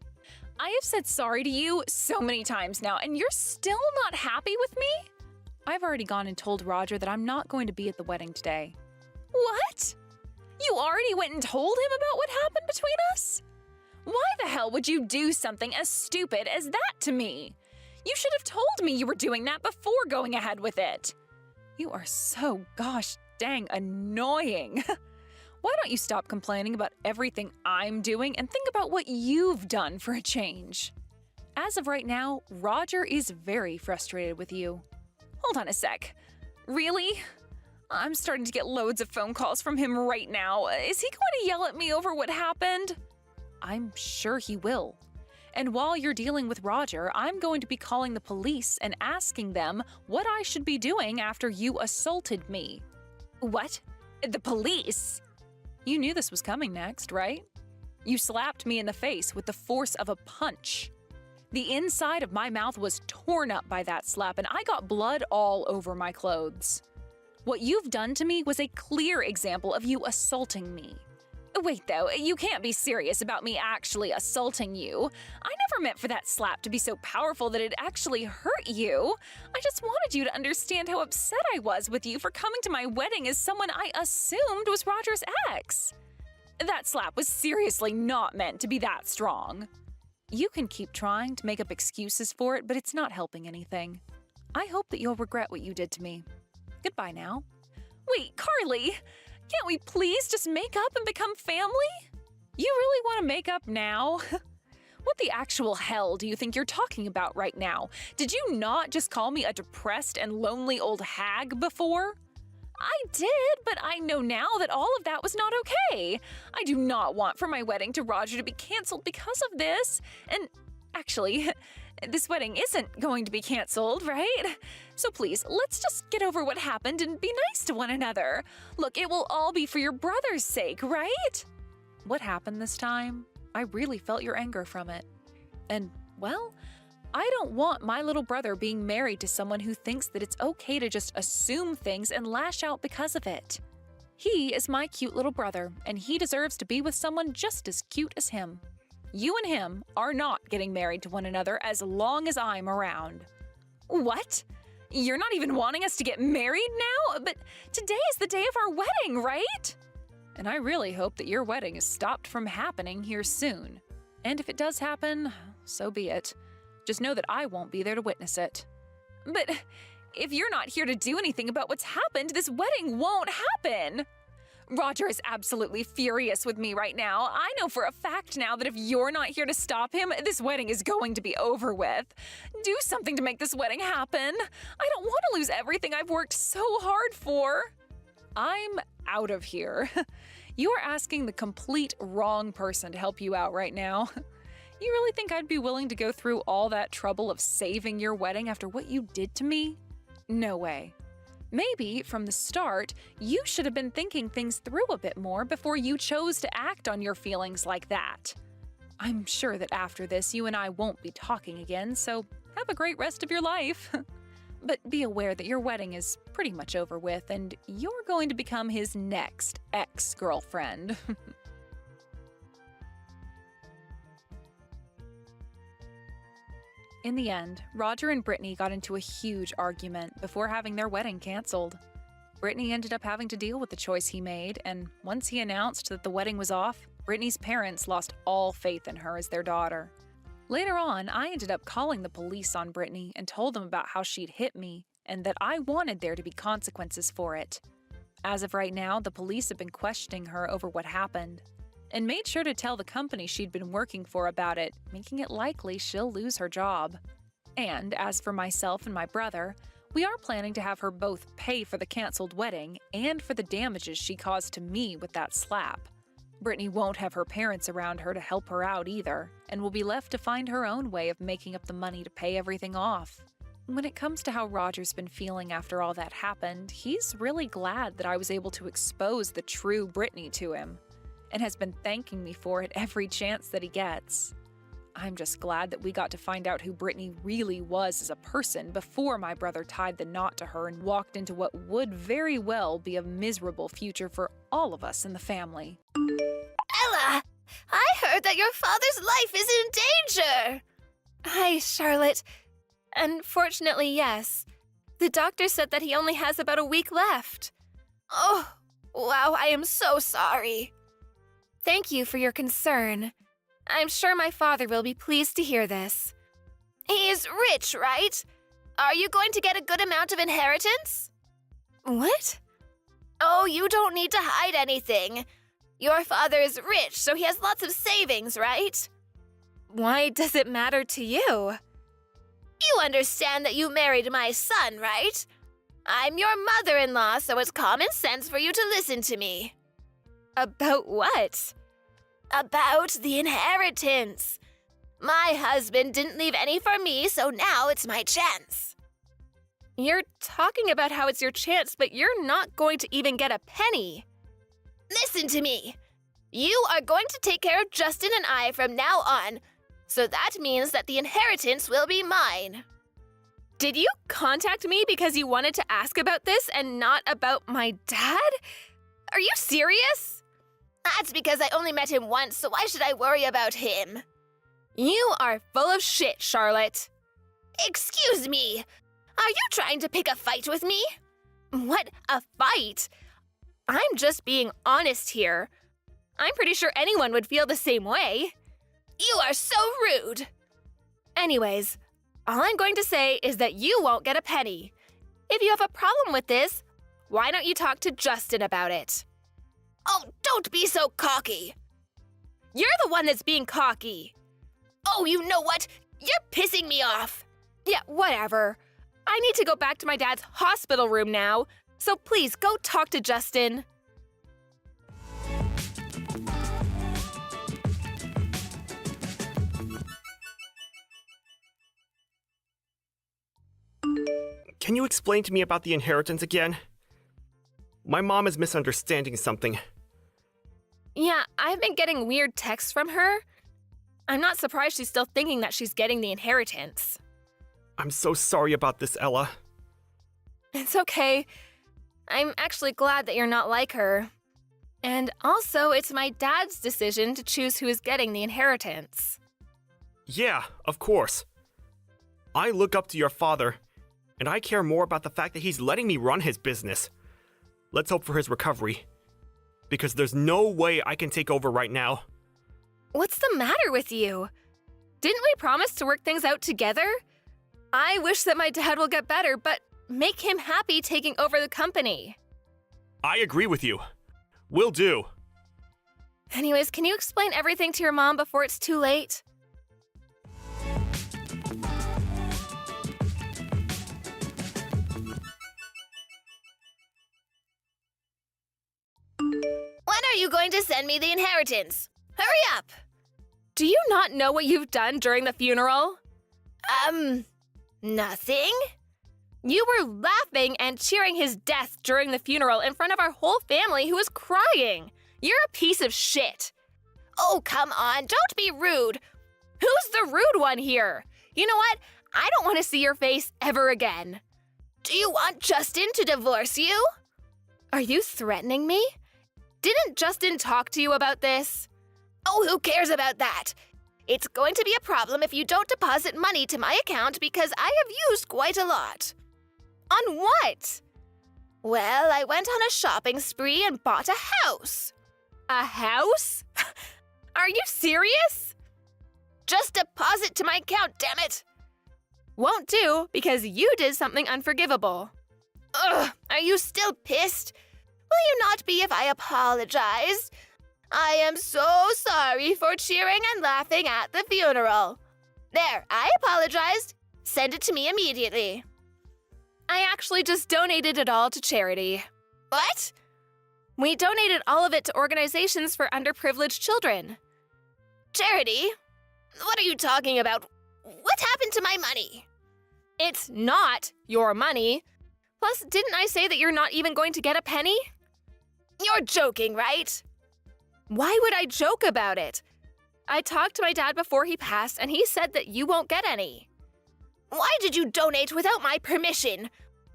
I have said sorry to you so many times now, and you're still not happy with me? I've already gone and told Roger that I'm not going to be at the wedding today. What? You already went and told him about what happened between us? Why the hell would you do something as stupid as that to me? You should have told me you were doing that before going ahead with it. You are so gosh dang annoying. Why don't you stop complaining about everything I'm doing and think about what you've done for a change? As of right now, Roger is very frustrated with you. Hold on a sec. Really? I'm starting to get loads of phone calls from him right now. Is he going to yell at me over what happened? I'm sure he will. And while you're dealing with Roger, I'm going to be calling the police and asking them what I should be doing after you assaulted me. What? The police? You knew this was coming next, right? You slapped me in the face with the force of a punch. The inside of my mouth was torn up by that slap, and I got blood all over my clothes. What you've done to me was a clear example of you assaulting me. Wait, though, you can't be serious about me actually assaulting you. I never meant for that slap to be so powerful that it actually hurt you. I just wanted you to understand how upset I was with you for coming to my wedding as someone I assumed was Roger's ex. That slap was seriously not meant to be that strong. You can keep trying to make up excuses for it, but it's not helping anything. I hope that you'll regret what you did to me. Goodbye now. Wait, Carly! Can't we please just make up and become family? You really want to make up now? What the actual hell do you think you're talking about right now? Did you not just call me a depressed and lonely old hag before? I did, but I know now that all of that was not okay. I do not want for my wedding to Roger to be canceled because of this. And actually, this wedding isn't going to be canceled, right? So please, let's just get over what happened and be nice to one another. Look, it will all be for your brother's sake, right? What happened this time? I really felt your anger from it. And, well, I don't want my little brother being married to someone who thinks that it's okay to just assume things and lash out because of it. He is my cute little brother, and he deserves to be with someone just as cute as him. You and him are not getting married to one another as long as I'm around. What? You're not even wanting us to get married now? But today is the day of our wedding, right? And I really hope that your wedding is stopped from happening here soon. And if it does happen, so be it. Just know that I won't be there to witness it. But if you're not here to do anything about what's happened, this wedding won't happen. Roger is absolutely furious with me right now. I know for a fact now that if you're not here to stop him, this wedding is going to be over with. Do something to make this wedding happen. I don't want to lose everything I've worked so hard for. I'm out of here. You are asking the complete wrong person to help you out right now. You really think I'd be willing to go through all that trouble of saving your wedding after what you did to me? No way. Maybe, from the start, you should have been thinking things through a bit more before you chose to act on your feelings like that. I'm sure that after this, you and I won't be talking again, so have a great rest of your life. But be aware that your wedding is pretty much over with, and you're going to become his next ex-girlfriend. In the end, Roger and Brittany got into a huge argument before having their wedding canceled. Brittany ended up having to deal with the choice he made, and once he announced that the wedding was off, Brittany's parents lost all faith in her as their daughter. Later on, I ended up calling the police on Brittany and told them about how she'd hit me and that I wanted there to be consequences for it. As of right now, the police have been questioning her over what happened and made sure to tell the company she'd been working for about it, making it likely she'll lose her job. And as for myself and my brother, we are planning to have her both pay for the canceled wedding and for the damages she caused to me with that slap. Brittany won't have her parents around her to help her out either, and will be left to find her own way of making up the money to pay everything off. When it comes to how Roger's been feeling after all that happened, he's really glad that I was able to expose the true Brittany to him, and has been thanking me for it every chance that he gets. I'm just glad that we got to find out who Brittany really was as a person before my brother tied the knot to her and walked into what would very well be a miserable future for all of us in the family. Ella, I heard that your father's life is in danger. Hi, Charlotte. Unfortunately, yes. The doctor said that he only has about a week left. Oh, wow, I am so sorry. Thank you for your concern. I'm sure my father will be pleased to hear this. He's rich, right? Are you going to get a good amount of inheritance? What? Oh, you don't need to hide anything. Your father is rich, so he has lots of savings, right? Why does it matter to you? You understand that you married my son, right? I'm your mother-in-law, so it's common sense for you to listen to me. About what? About the inheritance. My husband didn't leave any for me, so now it's my chance. You're talking about how it's your chance, but you're not going to even get a penny. Listen to me. You are going to take care of Justin and I from now on, so that means that the inheritance will be mine. Did you contact me because you wanted to ask about this and not about my dad? Are you serious? That's because I only met him once, so why should I worry about him? You are full of shit, Charlotte. Excuse me. Are you trying to pick a fight with me? What, a fight? I'm just being honest here. I'm pretty sure anyone would feel the same way. You are so rude. Anyways, all I'm going to say is that you won't get a penny. If you have a problem with this, why don't you talk to Justin about it? Oh, don't be so cocky. You're the one that's being cocky. Oh, you know what? You're pissing me off. Yeah, whatever. I need to go back to my dad's hospital room now, so please go talk to Justin. Can you explain to me about the inheritance again? My mom is misunderstanding something. Yeah, I've been getting weird texts from her. I'm not surprised she's still thinking that she's getting the inheritance. I'm so sorry about this, Ella. It's okay. I'm actually glad that you're not like her. And also, it's my dad's decision to choose who is getting the inheritance. Yeah, of course. I look up to your father, and I care more about the fact that he's letting me run his business. Let's hope for his recovery. Because there's no way I can take over right now. What's the matter with you? Didn't we promise to work things out together? I wish that my dad will get better, but make him happy taking over the company. I agree with you. Will do. Anyways, can you explain everything to your mom before it's too late? When are you going to send me the inheritance? Hurry up! Do you not know what you've done during the funeral? Nothing? You were laughing and cheering his death during the funeral in front of our whole family who was crying. You're a piece of shit. Oh, come on, don't be rude. Who's the rude one here? You know what? I don't want to see your face ever again. Do you want Justin to divorce you? Are you threatening me? Didn't Justin talk to you about this? Oh, who cares about that? It's going to be a problem if you don't deposit money to my account because I have used quite a lot. On what? Well, I went on a shopping spree and bought a house. A house? Are you serious? Just deposit to my account, damn it! Won't do because you did something unforgivable. Ugh, are you still pissed? Will you not be if I apologize? I am so sorry for cheering and laughing at the funeral. There, I apologized. Send it to me immediately. I actually just donated it all to charity. What? We donated all of it to organizations for underprivileged children. Charity? What are you talking about? What happened to my money? It's not your money. Plus, didn't I say that you're not even going to get a penny? You're joking, right? Why would I joke about it? I talked to my dad before he passed, and he said that you won't get any. Why did you donate without my permission?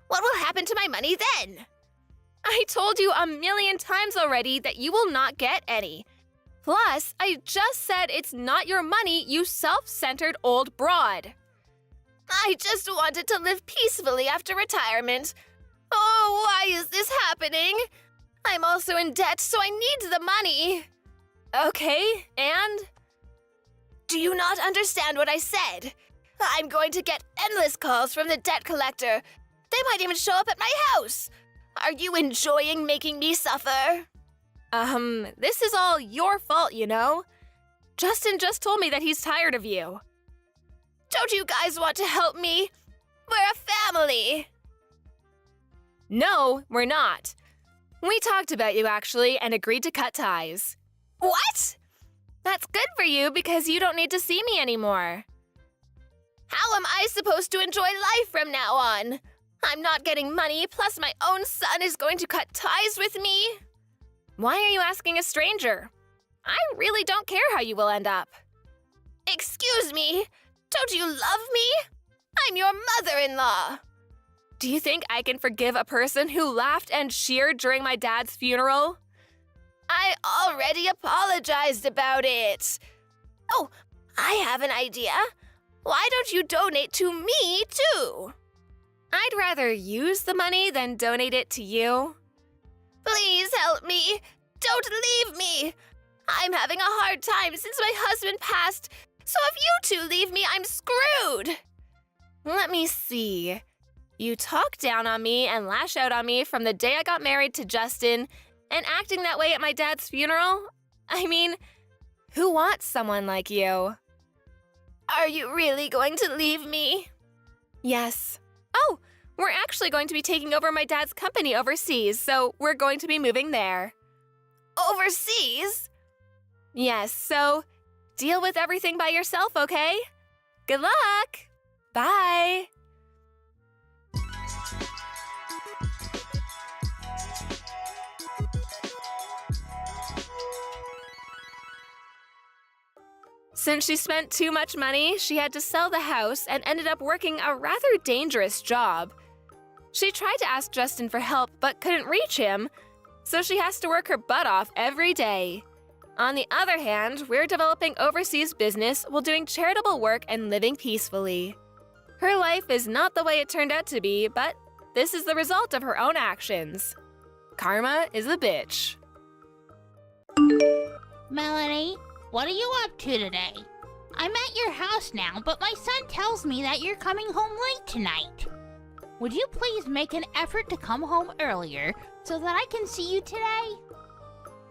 What will happen to my money then? I told you 1,000,000 times already that you will not get any. Plus, I just said it's not your money, you self-centered old broad. I just wanted to live peacefully after retirement. Oh, why is this happening? I'm also in debt, so I need the money. Okay, and? Do you not understand what I said? I'm going to get endless calls from the debt collector. They might even show up at my house. Are you enjoying making me suffer? This is all your fault, you know. Justin just told me that he's tired of you. Don't you guys want to help me? We're a family. No, we're not. We talked about you, actually, and agreed to cut ties. What? That's good for you because you don't need to see me anymore. How am I supposed to enjoy life from now on? I'm not getting money, plus my own son is going to cut ties with me. Why are you asking a stranger? I really don't care how you will end up. Excuse me, don't you love me? I'm your mother-in-law. Do you think I can forgive a person who laughed and cheered during my dad's funeral? I already apologized about it. Oh, I have an idea. Why don't you donate to me, too? I'd rather use the money than donate it to you. Please help me. Don't leave me. I'm having a hard time since my husband passed, so if you two leave me, I'm screwed. Let me see. You talk down on me and lash out on me from the day I got married to Justin, and acting that way at my dad's funeral? I mean, who wants someone like you? Are you really going to leave me? Yes. Oh, we're actually going to be taking over my dad's company overseas, so we're going to be moving there. Overseas? Yes, so deal with everything by yourself, okay? Good luck! Bye! Since she spent too much money, she had to sell the house and ended up working a rather dangerous job. She tried to ask Justin for help but couldn't reach him, so she has to work her butt off every day. On the other hand, we're developing overseas business while doing charitable work and living peacefully. Her life is not the way it turned out to be, but this is the result of her own actions. Karma is a bitch. Melanie, what are you up to today? I'm at your house now, but my son tells me that you're coming home late tonight. Would you please make an effort to come home earlier so that I can see you today?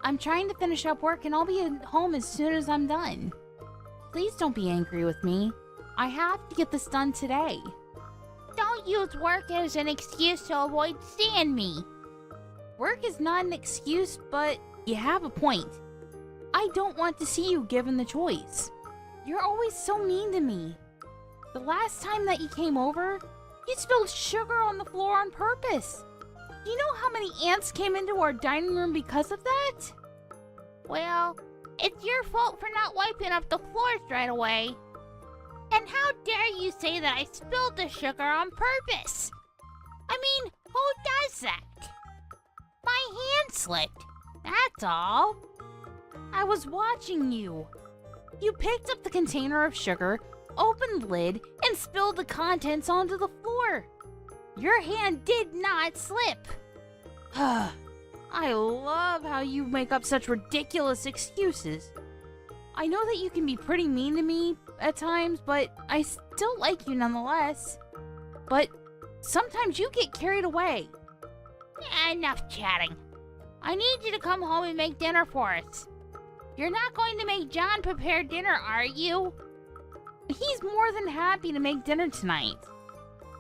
I'm trying to finish up work and I'll be at home as soon as I'm done. Please don't be angry with me. I have to get this done today. Don't use work as an excuse to avoid seeing me. Work is not an excuse, but you have a point. I don't want to see you given the choice. You're always so mean to me. The last time that you came over, you spilled sugar on the floor on purpose. Do you know how many ants came into our dining room because of that? Well, it's your fault for not wiping up the floors right away. And how dare you say that I spilled the sugar on purpose? I mean, who does that? My hand slipped, that's all. I was watching you. You picked up the container of sugar, opened the lid, and spilled the contents onto the floor. Your hand did not slip. I love how you make up such ridiculous excuses. I know that you can be pretty mean to me at times, but I still like you nonetheless. But sometimes you get carried away. Enough chatting. I need you to come home and make dinner for us. You're not going to make John prepare dinner, are you? He's more than happy to make dinner tonight.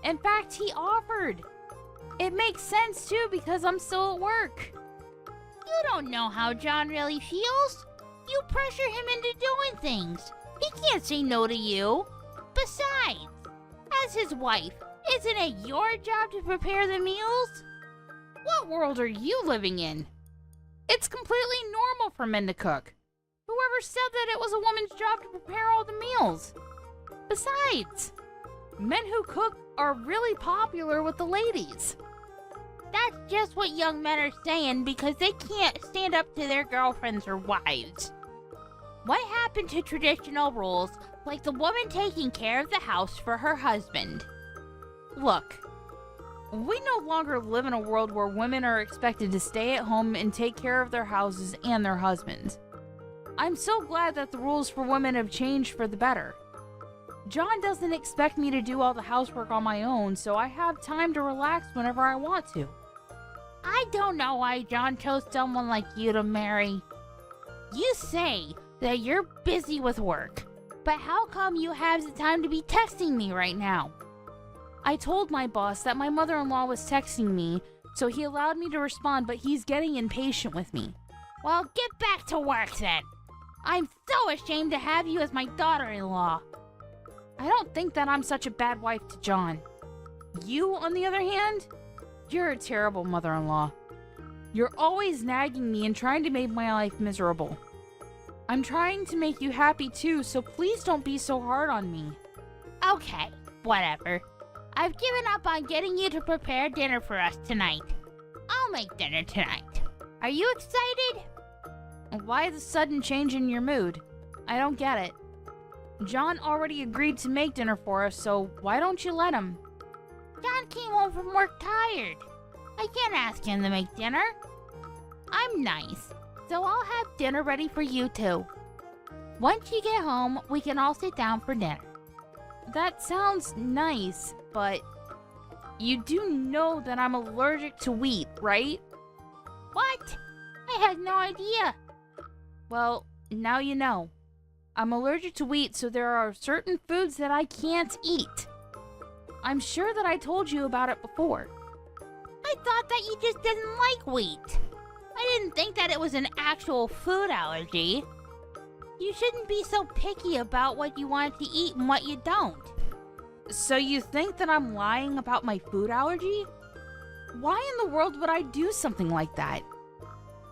In fact, he offered. It makes sense too because I'm still at work. You don't know how John really feels. You pressure him into doing things. He can't say no to you. Besides, as his wife, isn't it your job to prepare the meals? What world are you living in? It's completely normal for men to cook. Whoever said that it was a woman's job to prepare all the meals? Besides, men who cook are really popular with the ladies. That's just what young men are saying because they can't stand up to their girlfriends or wives. What happened to traditional rules like the woman taking care of the house for her husband? Look, we no longer live in a world where women are expected to stay at home and take care of their houses and their husbands. I'm so glad that the rules for women have changed for the better. John doesn't expect me to do all the housework on my own, so I have time to relax whenever I want to. I don't know why John chose someone like you to marry. You say that you're busy with work, but how come you have the time to be texting me right now? I told my boss that my mother-in-law was texting me, so he allowed me to respond, but he's getting impatient with me. Well, get back to work then. I'm so ashamed to have you as my daughter-in-law. I don't think that I'm such a bad wife to John. You, on the other hand, you're a terrible mother-in-law. You're always nagging me and trying to make my life miserable. I'm trying to make you happy too, so please don't be so hard on me. Okay, whatever. I've given up on getting you to prepare dinner for us tonight. I'll make dinner tonight. Are you excited? Why the sudden change in your mood? I don't get it. John already agreed to make dinner for us, so why don't you let him? John came home from work tired. I can't ask him to make dinner. I'm nice, so I'll have dinner ready for you too. Once you get home, we can all sit down for dinner. That sounds nice, but you do know that I'm allergic to wheat, right? What? I had no idea. Well, now you know. I'm allergic to wheat, so there are certain foods that I can't eat. I'm sure that I told you about it before. I thought that you just didn't like wheat. I didn't think that it was an actual food allergy. You shouldn't be so picky about what you want to eat and what you don't. So you think that I'm lying about my food allergy? Why in the world would I do something like that?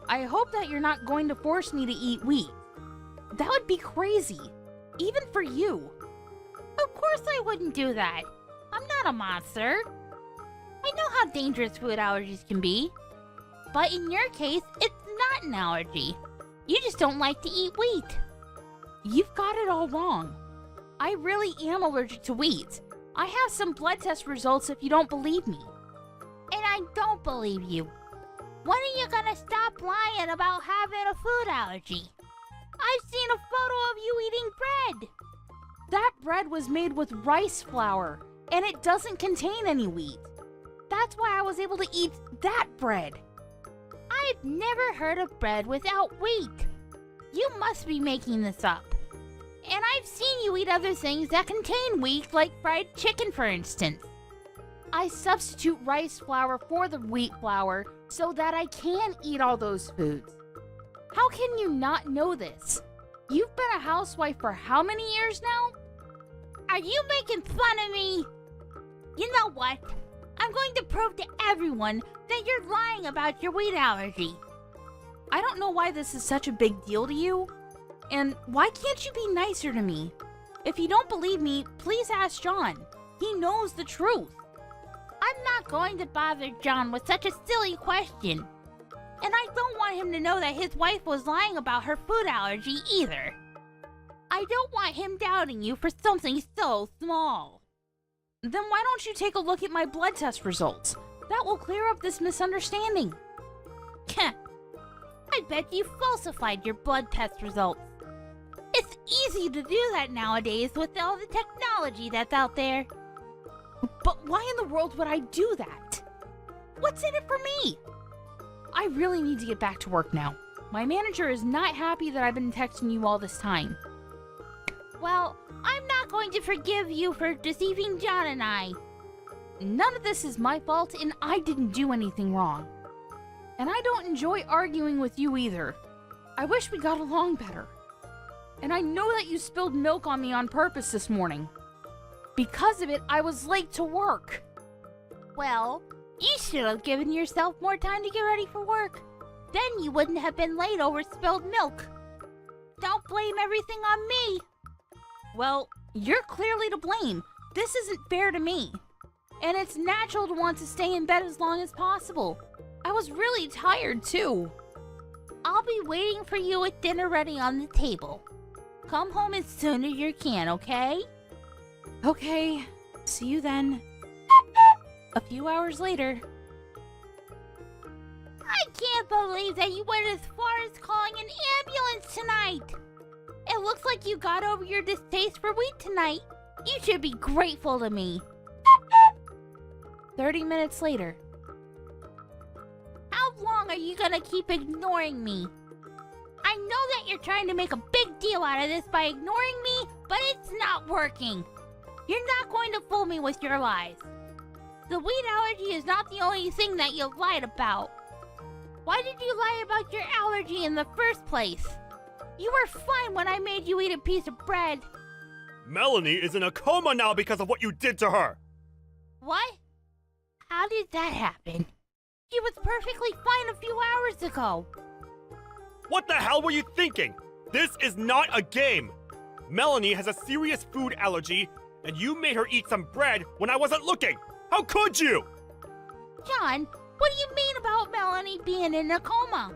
I hope that you're not going to force me to eat wheat. That would be crazy, even for you. Of course I wouldn't do that. I'm not a monster. I know how dangerous food allergies can be. But in your case, it's not an allergy. You just don't like to eat wheat. You've got it all wrong. I really am allergic to wheat. I have some blood test results if you don't believe me. And I don't believe you. When are you gonna stop lying about having a food allergy? I've seen a photo of you eating bread. That bread was made with rice flour, and it doesn't contain any wheat. That's why I was able to eat that bread. I've never heard of bread without wheat. You must be making this up. And I've seen you eat other things that contain wheat, like fried chicken, for instance. I substitute rice flour for the wheat flour so that I can eat all those foods. How can you not know this? You've been a housewife for how many years now? Are you making fun of me? You know what? I'm going to prove to everyone that you're lying about your wheat allergy. I don't know why this is such a big deal to you. And why can't you be nicer to me? If you don't believe me, please ask John. He knows the truth. I'm not going to bother John with such a silly question. And I don't want him to know that his wife was lying about her food allergy either. I don't want him doubting you for something so small. Then why don't you take a look at my blood test results? That will clear up this misunderstanding. I bet you falsified your blood test results. It's easy to do that nowadays with all the technology that's out there. But why in the world would I do that? What's in it for me? I really need to get back to work now. My manager is not happy that I've been texting you all this time. Well, I'm not going to forgive you for deceiving John and I. None of this is my fault, and I didn't do anything wrong. And I don't enjoy arguing with you either. I wish we got along better. And I know that you spilled milk on me on purpose this morning. Because of it, I was late to work. Well, you should have given yourself more time to get ready for work. Then you wouldn't have been late over spilled milk. Don't blame everything on me. Well, you're clearly to blame. This isn't fair to me. And it's natural to want to stay in bed as long as possible. I was really tired too. I'll be waiting for you with dinner ready on the table. Come home as soon as you can, okay? Okay, see you then. A few hours later. I can't believe that you went as far as calling an ambulance tonight. It looks like you got over your distaste for wheat tonight. You should be grateful to me. 30 minutes later. How long are you gonna keep ignoring me? I know that you're trying to make a big deal out of this by ignoring me, but it's not working. You're not going to fool me with your lies. The wheat allergy is not the only thing that you lied about. Why did you lie about your allergy in the first place? You were fine when I made you eat a piece of bread. Melanie is in a coma now because of what you did to her. What? How did that happen? She was perfectly fine a few hours ago. What the hell were you thinking? This is not a game. Melanie has a serious food allergy, and you made her eat some bread when I wasn't looking. How could you? John, what do you mean about Melanie being in a coma?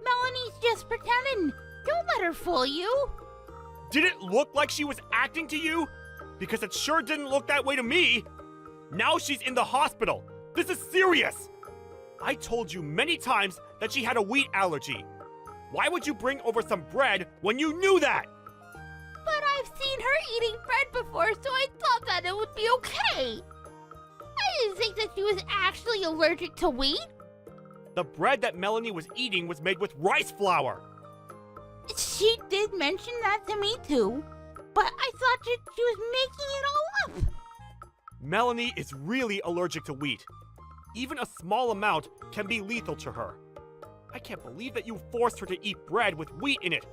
Melanie's just pretending. Don't let her fool you. Did it look like she was acting to you? Because it sure didn't look that way to me. Now she's in the hospital. This is serious. I told you many times that she had a wheat allergy. Why would you bring over some bread when you knew that? But I've seen her eating bread before, so I thought that it would be okay. I didn't think that she was actually allergic to wheat. The bread that Melanie was eating was made with rice flour. She did mention that to me too, but I thought that she was making it all up. Melanie is really allergic to wheat. Even a small amount can be lethal to her. I can't believe that you forced her to eat bread with wheat in it.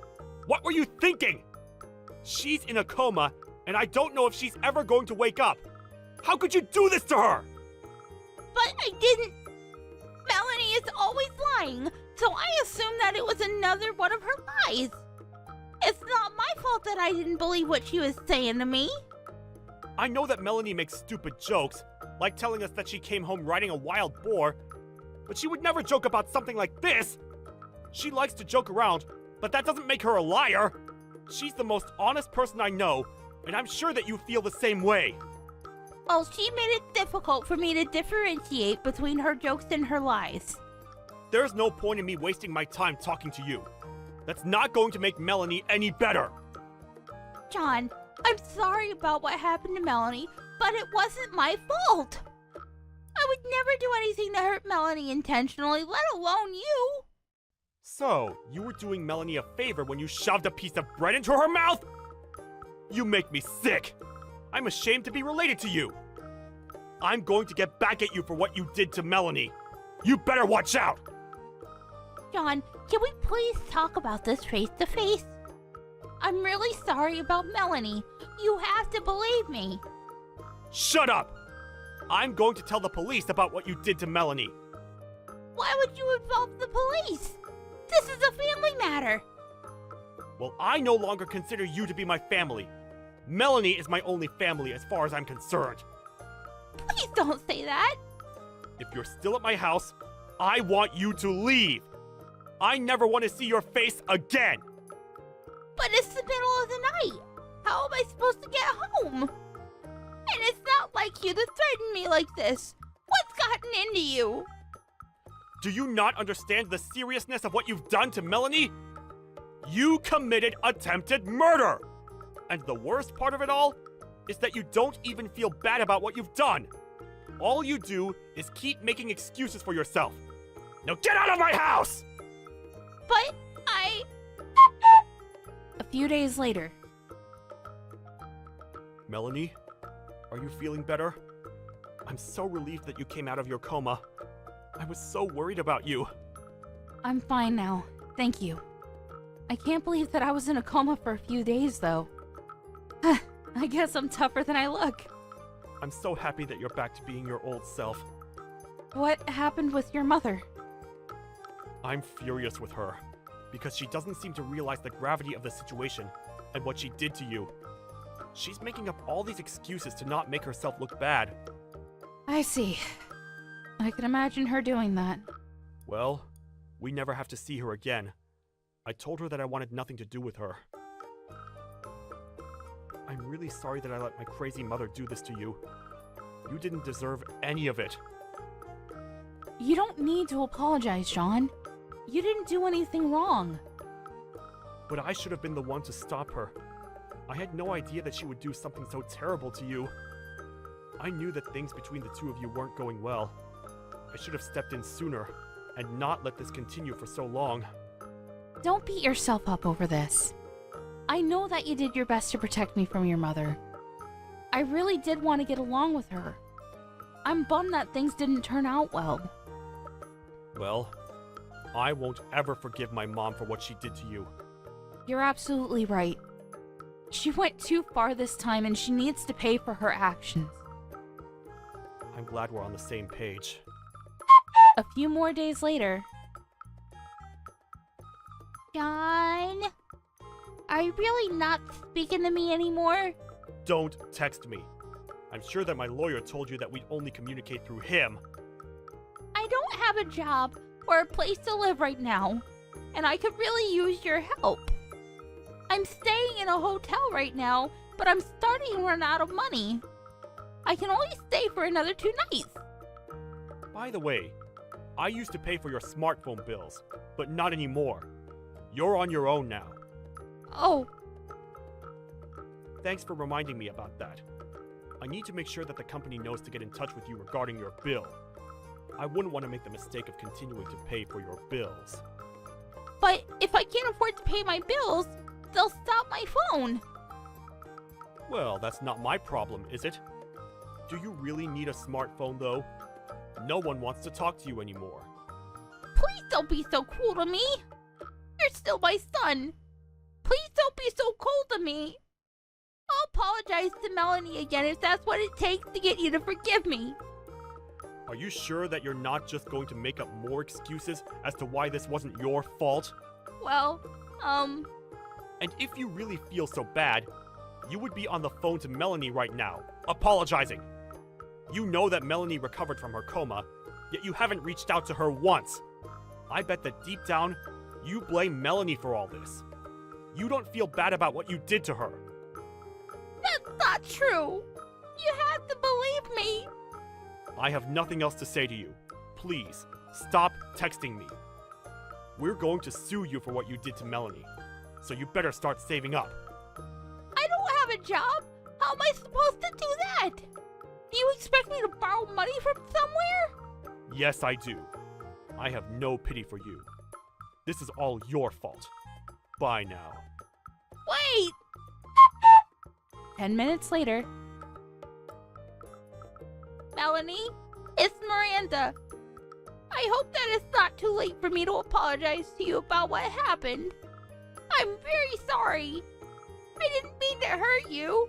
What were you thinking? She's in a coma, and I don't know if she's ever going to wake up. How could you do this to her? But I didn't. Melanie is always lying, so I assumed that it was another one of her lies. It's not my fault that I didn't believe what she was saying to me. I know that Melanie makes stupid jokes, like telling us that she came home riding a wild boar, but she would never joke about something like this. She likes to joke around, but that doesn't make her a liar. She's the most honest person I know, and I'm sure that you feel the same way. Well, she made it difficult for me to differentiate between her jokes and her lies. There's no point in me wasting my time talking to you. That's not going to make Melanie any better. John, I'm sorry about what happened to Melanie, but it wasn't my fault. I would never do anything to hurt Melanie intentionally, let alone you. So, you were doing Melanie a favor when you shoved a piece of bread into her mouth? You make me sick. I'm ashamed to be related to you. I'm going to get back at you for what you did to Melanie. You better watch out. John, can we please talk about this face to face? I'm really sorry about Melanie. You have to believe me. Shut up. I'm going to tell the police about what you did to Melanie. Why would you involve the police? This is a family matter. Well, I no longer consider you to be my family. Melanie is my only family as far as I'm concerned. Please don't say that. If you're still at my house, I want you to leave. I never want to see your face again. But it's the middle of the night. How am I supposed to get home? And it's not like you to threaten me like this. What's gotten into you? Do you not understand the seriousness of what you've done to Melanie? You committed attempted murder! And the worst part of it all is that you don't even feel bad about what you've done. All you do is keep making excuses for yourself. Now get out of my house! But A few days later. Melanie, are you feeling better? I'm so relieved that you came out of your coma. I was so worried about you. I'm fine now. Thank you. I can't believe that I was in a coma for a few days, though. I guess I'm tougher than I look. I'm so happy that you're back to being your old self. What happened with your mother? I'm furious with her, because she doesn't seem to realize the gravity of the situation and what she did to you. She's making up all these excuses to not make herself look bad. I see. I can imagine her doing that. Well, we never have to see her again. I told her that I wanted nothing to do with her. I'm really sorry that I let my crazy mother do this to you. You didn't deserve any of it. You don't need to apologize, John. You didn't do anything wrong. But I should have been the one to stop her. I had no idea that she would do something so terrible to you. I knew that things between the two of you weren't going well. I should have stepped in sooner and not let this continue for so long. Don't beat yourself up over this. I know that you did your best to protect me from your mother. I really did want to get along with her. I'm bummed that things didn't turn out well. Well, I won't ever forgive my mom for what she did to you. You're absolutely right. She went too far this time and she needs to pay for her actions. I'm glad we're on the same page. A few more days later. John? Are you really not speaking to me anymore? Don't text me. I'm sure that my lawyer told you that we'd only communicate through him. I don't have a job or a place to live right now, and I could really use your help. I'm staying in a hotel right now, but I'm starting to run out of money. I can only stay for another 2 nights. By the way, I used to pay for your smartphone bills, but not anymore. You're on your own now. Oh, Thanks for reminding me about that. I need to make sure that the company knows to get in touch with you regarding your bill. I wouldn't want to make the mistake of continuing to pay for your bills. but if I can't afford to pay my bills, they'll stop my phone. Well, that's not my problem, is it? Do you really need a smartphone, though? No one wants to talk to you anymore. Please don't be so cruel to me. You're still my son. Please don't be so cold to me. I'll apologize to Melanie again if that's what it takes to get you to forgive me. Are you sure that you're not just going to make up more excuses as to why this wasn't your fault? Well, And if you really feel so bad, you would be on the phone to Melanie right now, apologizing. You know that Melanie recovered from her coma, yet you haven't reached out to her once. I bet that deep down, you blame Melanie for all this. You don't feel bad about what you did to her. that's not true. You have to believe me. I have nothing else to say to you. Please, stop texting me. We're going to sue you for what you did to Melanie, so you better start saving up. I don't have a job. How am I supposed to do that? Do you expect me to borrow money from somewhere? Yes, I do. I have no pity for you. This is all your fault. Bye now. Wait! 10 minutes later. Melanie, it's Miranda. I hope that it's not too late for me to apologize to you about what happened. I'm very sorry. I didn't mean to hurt you.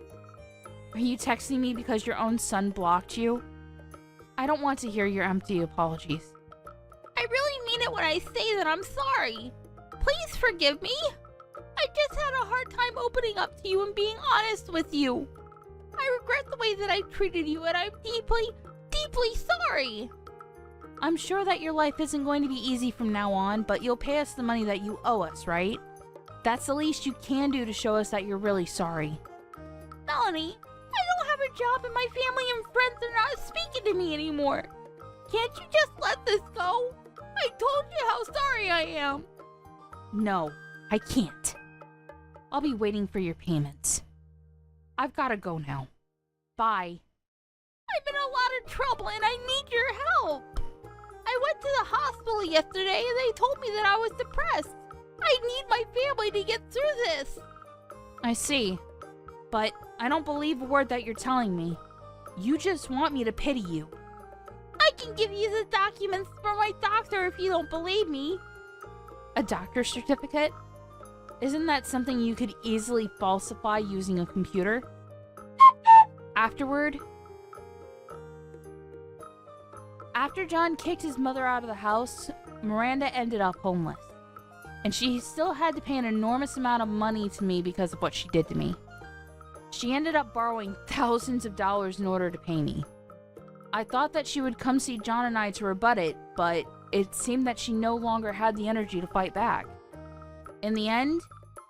Are you texting me because your own son blocked you? I don't want to hear your empty apologies. I really mean it when I say that I'm sorry. Please forgive me. I just had a hard time opening up to you and being honest with you. I regret the way that I treated you, and I'm deeply, deeply sorry. I'm sure that your life isn't going to be easy from now on, but you'll pay us the money that you owe us, right? That's the least you can do to show us that you're really sorry. Melanie, I don't have a job and my family and friends are not speaking to me anymore. Can't you just let this go? I told you how sorry I am. No, I can't. I'll be waiting for your payments. I've got to go now. Bye. I'm in a lot of trouble and I need your help. I went to the hospital yesterday and they told me that I was depressed. I need my family to get through this. I see. But I don't believe a word that you're telling me. You just want me to pity you. I can give you the documents from my doctor if you don't believe me. A doctor's certificate? Isn't that something you could easily falsify using a computer? After John kicked his mother out of the house, Miranda ended up homeless. And she still had to pay an enormous amount of money to me because of what she did to me. She ended up borrowing thousands of dollars in order to pay me. I thought that she would come see John and I to rebut it, but it seemed that she no longer had the energy to fight back. In the end,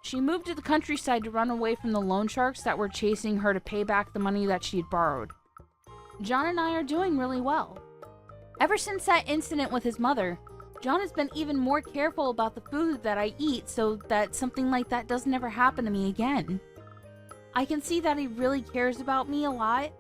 she moved to the countryside to run away from the loan sharks that were chasing her to pay back the money that she had borrowed. John and I are doing really well. Ever since that incident with his mother, John has been even more careful about the food that I eat so that something like that doesn't ever happen to me again. I can see that he really cares about me a lot,